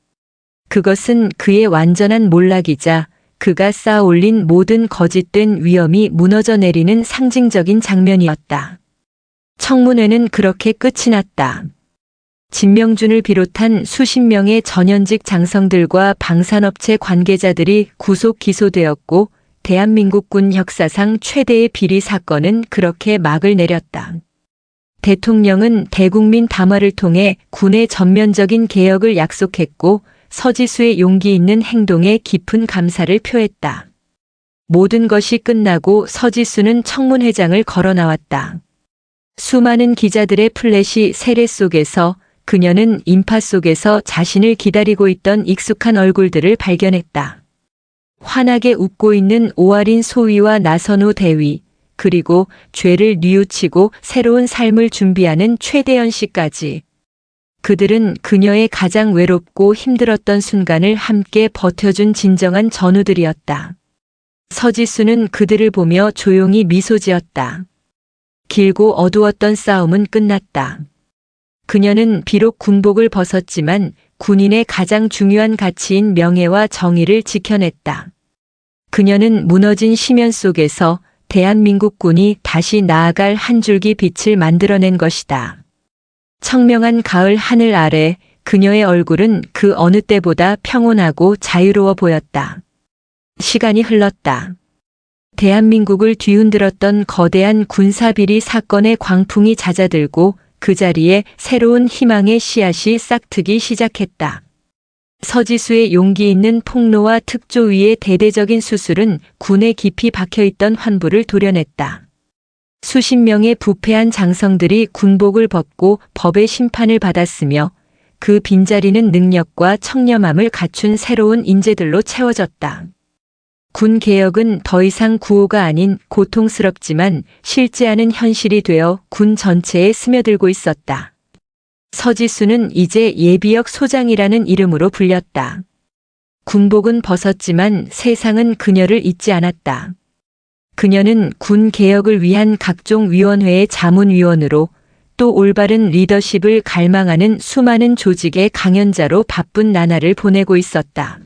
그것은 그의 완전한 몰락이자 그가 쌓아올린 모든 거짓된 위엄이 무너져 내리는 상징적인 장면이었다. 청문회는 그렇게 끝이 났다. 진명준을 비롯한 수십 명의 전현직 장성들과 방산업체 관계자들이 구속 기소되었고 대한민국 군 역사상 최대의 비리 사건은 그렇게 막을 내렸다. 대통령은 대국민 담화를 통해 군의 전면적인 개혁을 약속했고 서지수의 용기 있는 행동에 깊은 감사를 표했다. 모든 것이 끝나고 서지수는 청문회장을 걸어 나왔다. 수많은 기자들의 플래시 세례 속에서 그녀는 인파 속에서 자신을 기다리고 있던 익숙한 얼굴들을 발견했다. 환하게 웃고 있는 오아린 소위와 나선우 대위, 그리고 죄를 뉘우치고 새로운 삶을 준비하는 최대현 씨까지. 그들은 그녀의 가장 외롭고 힘들었던 순간을 함께 버텨준 진정한 전우들이었다. 서지수는 그들을 보며 조용히 미소 지었다. 길고 어두웠던 싸움은 끝났다. 그녀는 비록 군복을 벗었지만 군인의 가장 중요한 가치인 명예와 정의를 지켜냈다. 그녀는 무너진 심연 속에서 대한민국 군이 다시 나아갈 한 줄기 빛을 만들어낸 것이다. 청명한 가을 하늘 아래 그녀의 얼굴은 그 어느 때보다 평온하고 자유로워 보였다. 시간이 흘렀다. 대한민국을 뒤흔들었던 거대한 군사비리 사건의 광풍이 잦아들고 그 자리에 새로운 희망의 씨앗이 싹트기 시작했다. 서지수의 용기 있는 폭로와 특조 위의 대대적인 수술은 군에 깊이 박혀있던 환부를 도려냈다. 수십 명의 부패한 장성들이 군복을 벗고 법의 심판을 받았으며 그 빈자리는 능력과 청렴함을 갖춘 새로운 인재들로 채워졌다. 군 개혁은 더 이상 구호가 아닌 고통스럽지만 실제하는 현실이 되어 군 전체에 스며들고 있었다. 서지수는 이제 예비역 소장이라는 이름으로 불렸다. 군복은 벗었지만 세상은 그녀를 잊지 않았다. 그녀는 군 개혁을 위한 각종 위원회의 자문위원으로 또 올바른 리더십을 갈망하는 수많은 조직의 강연자로 바쁜 나날을 보내고 있었다.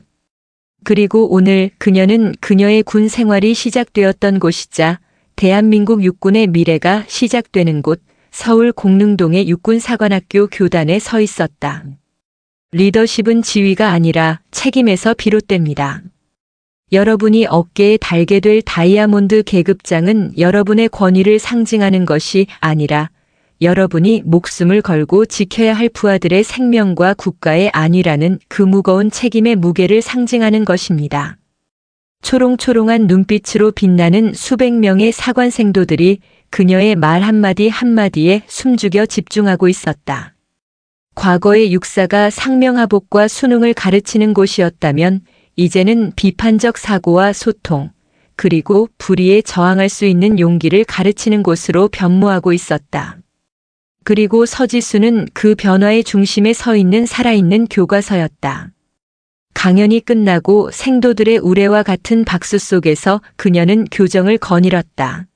그리고 오늘 그녀는 그녀의 군 생활이 시작되었던 곳이자 대한민국 육군의 미래가 시작되는 곳 서울 공릉동의 육군사관학교 교단에 서 있었다. 리더십은 지위가 아니라 책임에서 비롯됩니다. 여러분이 어깨에 달게 될 다이아몬드 계급장은 여러분의 권위를 상징하는 것이 아니라 여러분이 목숨을 걸고 지켜야 할 부하들의 생명과 국가의 안위라는 그 무거운 책임의 무게를 상징하는 것입니다. 초롱초롱한 눈빛으로 빛나는 수백 명의 사관생도들이 그녀의 말 한마디 한마디에 숨죽여 집중하고 있었다. 과거의 육사가 상명하복과 수능을 가르치는 곳이었다면 이제는 비판적 사고와 소통, 그리고 불의에 저항할 수 있는 용기를 가르치는 곳으로 변모하고 있었다. 그리고 서지수는 그 변화의 중심에 서 있는 살아있는 교과서였다. 강연이 끝나고 생도들의 우레와 같은 박수 속에서 그녀는 교정을 거닐었다.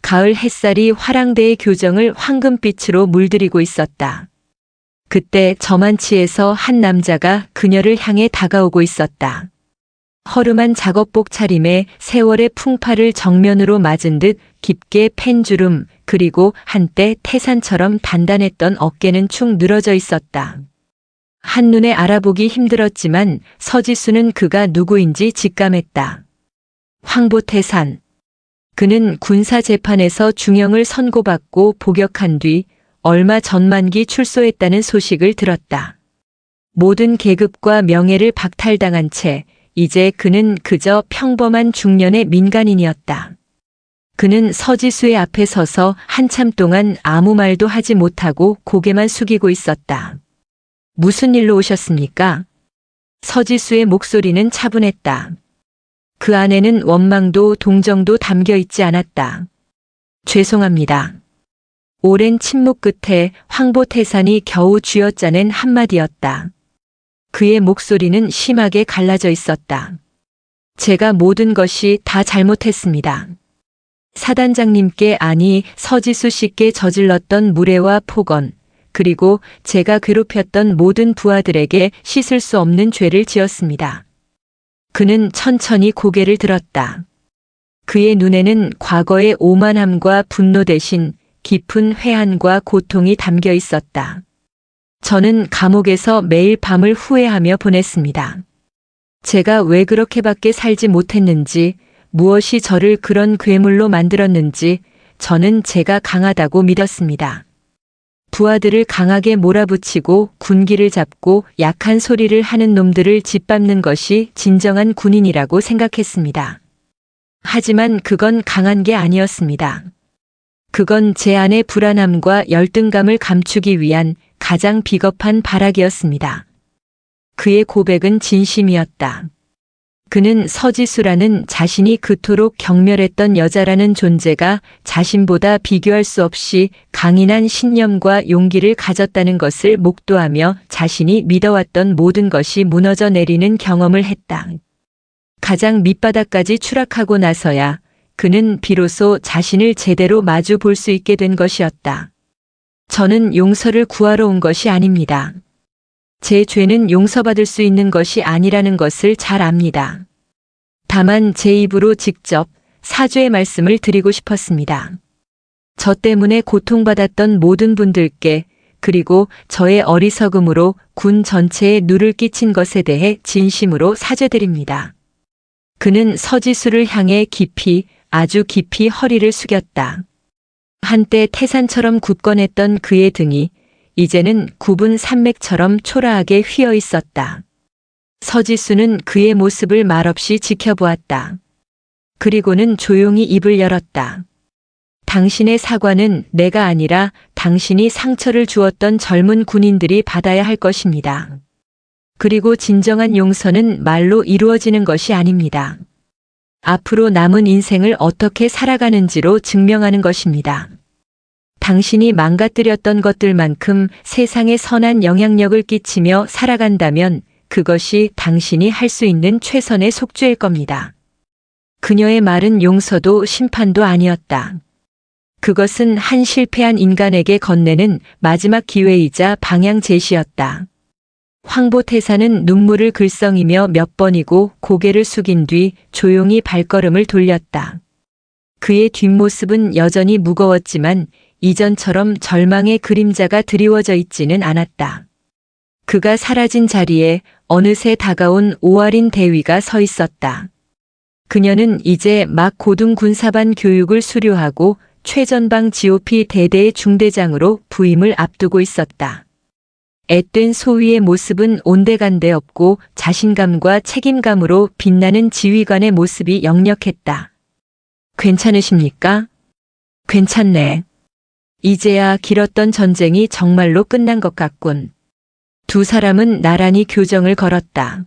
가을 햇살이 화랑대의 교정을 황금빛으로 물들이고 있었다. 그때 저만치에서 한 남자가 그녀를 향해 다가오고 있었다. 허름한 작업복 차림에 세월의 풍파를 정면으로 맞은 듯 깊게 팬 주름, 그리고 한때 태산처럼 단단했던 어깨는 축 늘어져 있었다. 한눈에 알아보기 힘들었지만 서지수는 그가 누구인지 직감했다. 황보태산. 그는 군사재판에서 중형을 선고받고 복역한 뒤 얼마 전 만기 출소했다는 소식을 들었다. 모든 계급과 명예를 박탈당한 채 이제 그는 그저 평범한 중년의 민간인이었다. 그는 서지수의 앞에 서서 한참 동안 아무 말도 하지 못하고 고개만 숙이고 있었다. 무슨 일로 오셨습니까? 서지수의 목소리는 차분했다. 그 안에는 원망도 동정도 담겨 있지 않았다. 죄송합니다. 오랜 침묵 끝에 황보태산이 겨우 쥐어짜낸 한마디였다. 그의 목소리는 심하게 갈라져 있었다. 제가 모든 것이 다 잘못했습니다. 사단장님께 아니 서지수 씨께 저질렀던 무례와 폭언, 그리고 제가 괴롭혔던 모든 부하들에게 씻을 수 없는 죄를 지었습니다. 그는 천천히 고개를 들었다. 그의 눈에는 과거의 오만함과 분노 대신 깊은 회한과 고통이 담겨 있었다. 저는 감옥에서 매일 밤을 후회하며 보냈습니다. 제가 왜 그렇게밖에 살지 못했는지, 무엇이 저를 그런 괴물로 만들었는지 저는 제가 강하다고 믿었습니다. 부하들을 강하게 몰아붙이고 군기를 잡고 약한 소리를 하는 놈들을 짓밟는 것이 진정한 군인이라고 생각했습니다. 하지만 그건 강한 게 아니었습니다. 그건 제 안의 불안함과 열등감을 감추기 위한 가장 비겁한 발악이었습니다. 그의 고백은 진심이었다. 그는 서지수라는 자신이 그토록 경멸했던 여자라는 존재가 자신보다 비교할 수 없이 강인한 신념과 용기를 가졌다는 것을 목도하며 자신이 믿어왔던 모든 것이 무너져 내리는 경험을 했다. 가장 밑바닥까지 추락하고 나서야 그는 비로소 자신을 제대로 마주 볼 수 있게 된 것이었다. 저는 용서를 구하러 온 것이 아닙니다. 제 죄는 용서받을 수 있는 것이 아니라는 것을 잘 압니다. 다만 제 입으로 직접 사죄의 말씀을 드리고 싶었습니다. 저 때문에 고통받았던 모든 분들께, 그리고 저의 어리석음으로 군 전체에 누를 끼친 것에 대해 진심으로 사죄드립니다. 그는 서지수를 향해 깊이, 아주 깊이 허리를 숙였다. 한때 태산처럼 굳건했던 그의 등이 이제는 굽은 산맥처럼 초라하게 휘어 있었다. 서지수는 그의 모습을 말없이 지켜보았다. 그리고는 조용히 입을 열었다. 당신의 사과는 내가 아니라 당신이 상처를 주었던 젊은 군인들이 받아야 할 것입니다. 그리고 진정한 용서는 말로 이루어지는 것이 아닙니다. 앞으로 남은 인생을 어떻게 살아가는지로 증명하는 것입니다. 당신이 망가뜨렸던 것들만큼 세상에 선한 영향력을 끼치며 살아간다면 그것이 당신이 할 수 있는 최선의 속죄일 겁니다. 그녀의 말은 용서도 심판도 아니었다. 그것은 한 실패한 인간에게 건네는 마지막 기회이자 방향 제시였다. 황보태사는 눈물을 글썽이며 몇 번이고 고개를 숙인 뒤 조용히 발걸음을 돌렸다. 그의 뒷모습은 여전히 무거웠지만 이전처럼 절망의 그림자가 드리워져 있지는 않았다. 그가 사라진 자리에 어느새 다가온 오아린 대위가 서 있었다. 그녀는 이제 막 고등군사반 교육을 수료하고 최전방 GOP 대대의 중대장으로 부임을 앞두고 있었다. 앳된 소위의 모습은 온데간데 없고 자신감과 책임감으로 빛나는 지휘관의 모습이 역력했다. 괜찮으십니까? 괜찮네. 이제야 길었던 전쟁이 정말로 끝난 것 같군. 두 사람은 나란히 교정을 걸었다.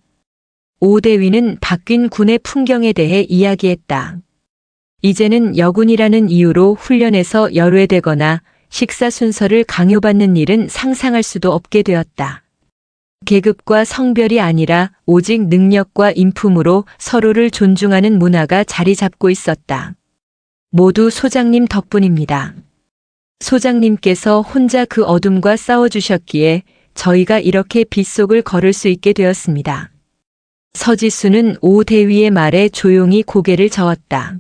오 대위는 바뀐 군의 풍경에 대해 이야기했다. 이제는 여군이라는 이유로 훈련에서 열외되거나 식사 순서를 강요받는 일은 상상할 수도 없게 되었다. 계급과 성별이 아니라 오직 능력과 인품으로 서로를 존중하는 문화가 자리 잡고 있었다. 모두 소장님 덕분입니다. 소장님께서 혼자 그 어둠과 싸워주셨기에 저희가 이렇게 빗속을 걸을 수 있게 되었습니다. 서지수는 오 대위의 말에 조용히 고개를 저었다.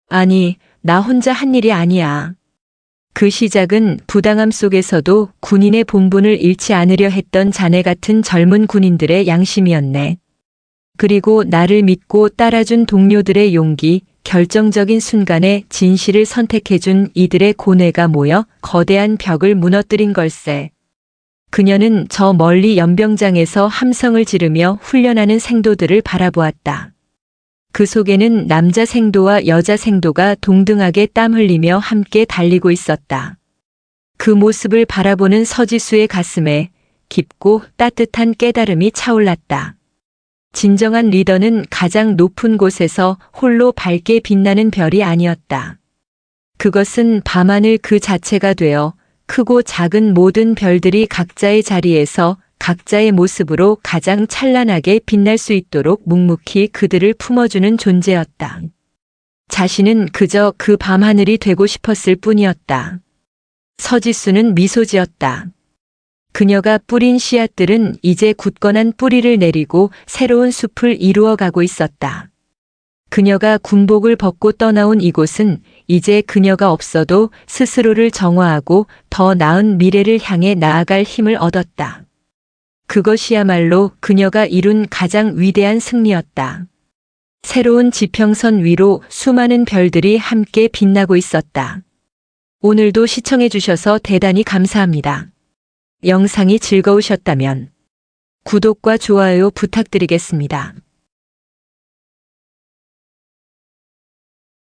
아니, 나 혼자 한 일이 아니야. 그 시작은 부당함 속에서도 군인의 본분을 잃지 않으려 했던 자네 같은 젊은 군인들의 양심이었네. 그리고 나를 믿고 따라준 동료들의 용기, 결정적인 순간에 진실을 선택해준 이들의 고뇌가 모여 거대한 벽을 무너뜨린 걸세. 그녀는 저 멀리 연병장에서 함성을 지르며 훈련하는 생도들을 바라보았다. 그 속에는 남자 생도와 여자 생도가 동등하게 땀 흘리며 함께 달리고 있었다. 그 모습을 바라보는 서지수의 가슴에 깊고 따뜻한 깨달음이 차올랐다. 진정한 리더는 가장 높은 곳에서 홀로 밝게 빛나는 별이 아니었다. 그것은 밤하늘 그 자체가 되어 크고 작은 모든 별들이 각자의 자리에서 각자의 모습으로 가장 찬란하게 빛날 수 있도록 묵묵히 그들을 품어주는 존재였다. 자신은 그저 그 밤하늘이 되고 싶었을 뿐이었다. 서지수는 미소 지었다. 그녀가 뿌린 씨앗들은 이제 굳건한 뿌리를 내리고 새로운 숲을 이루어가고 있었다. 그녀가 군복을 벗고 떠나온 이곳은 이제 그녀가 없어도 스스로를 정화하고 더 나은 미래를 향해 나아갈 힘을 얻었다. 그것이야말로 그녀가 이룬 가장 위대한 승리였다. 새로운 지평선 위로 수많은 별들이 함께 빛나고 있었다. 오늘도 시청해 주셔서 대단히 감사합니다. 영상이 즐거우셨다면 구독과 좋아요 부탁드리겠습니다.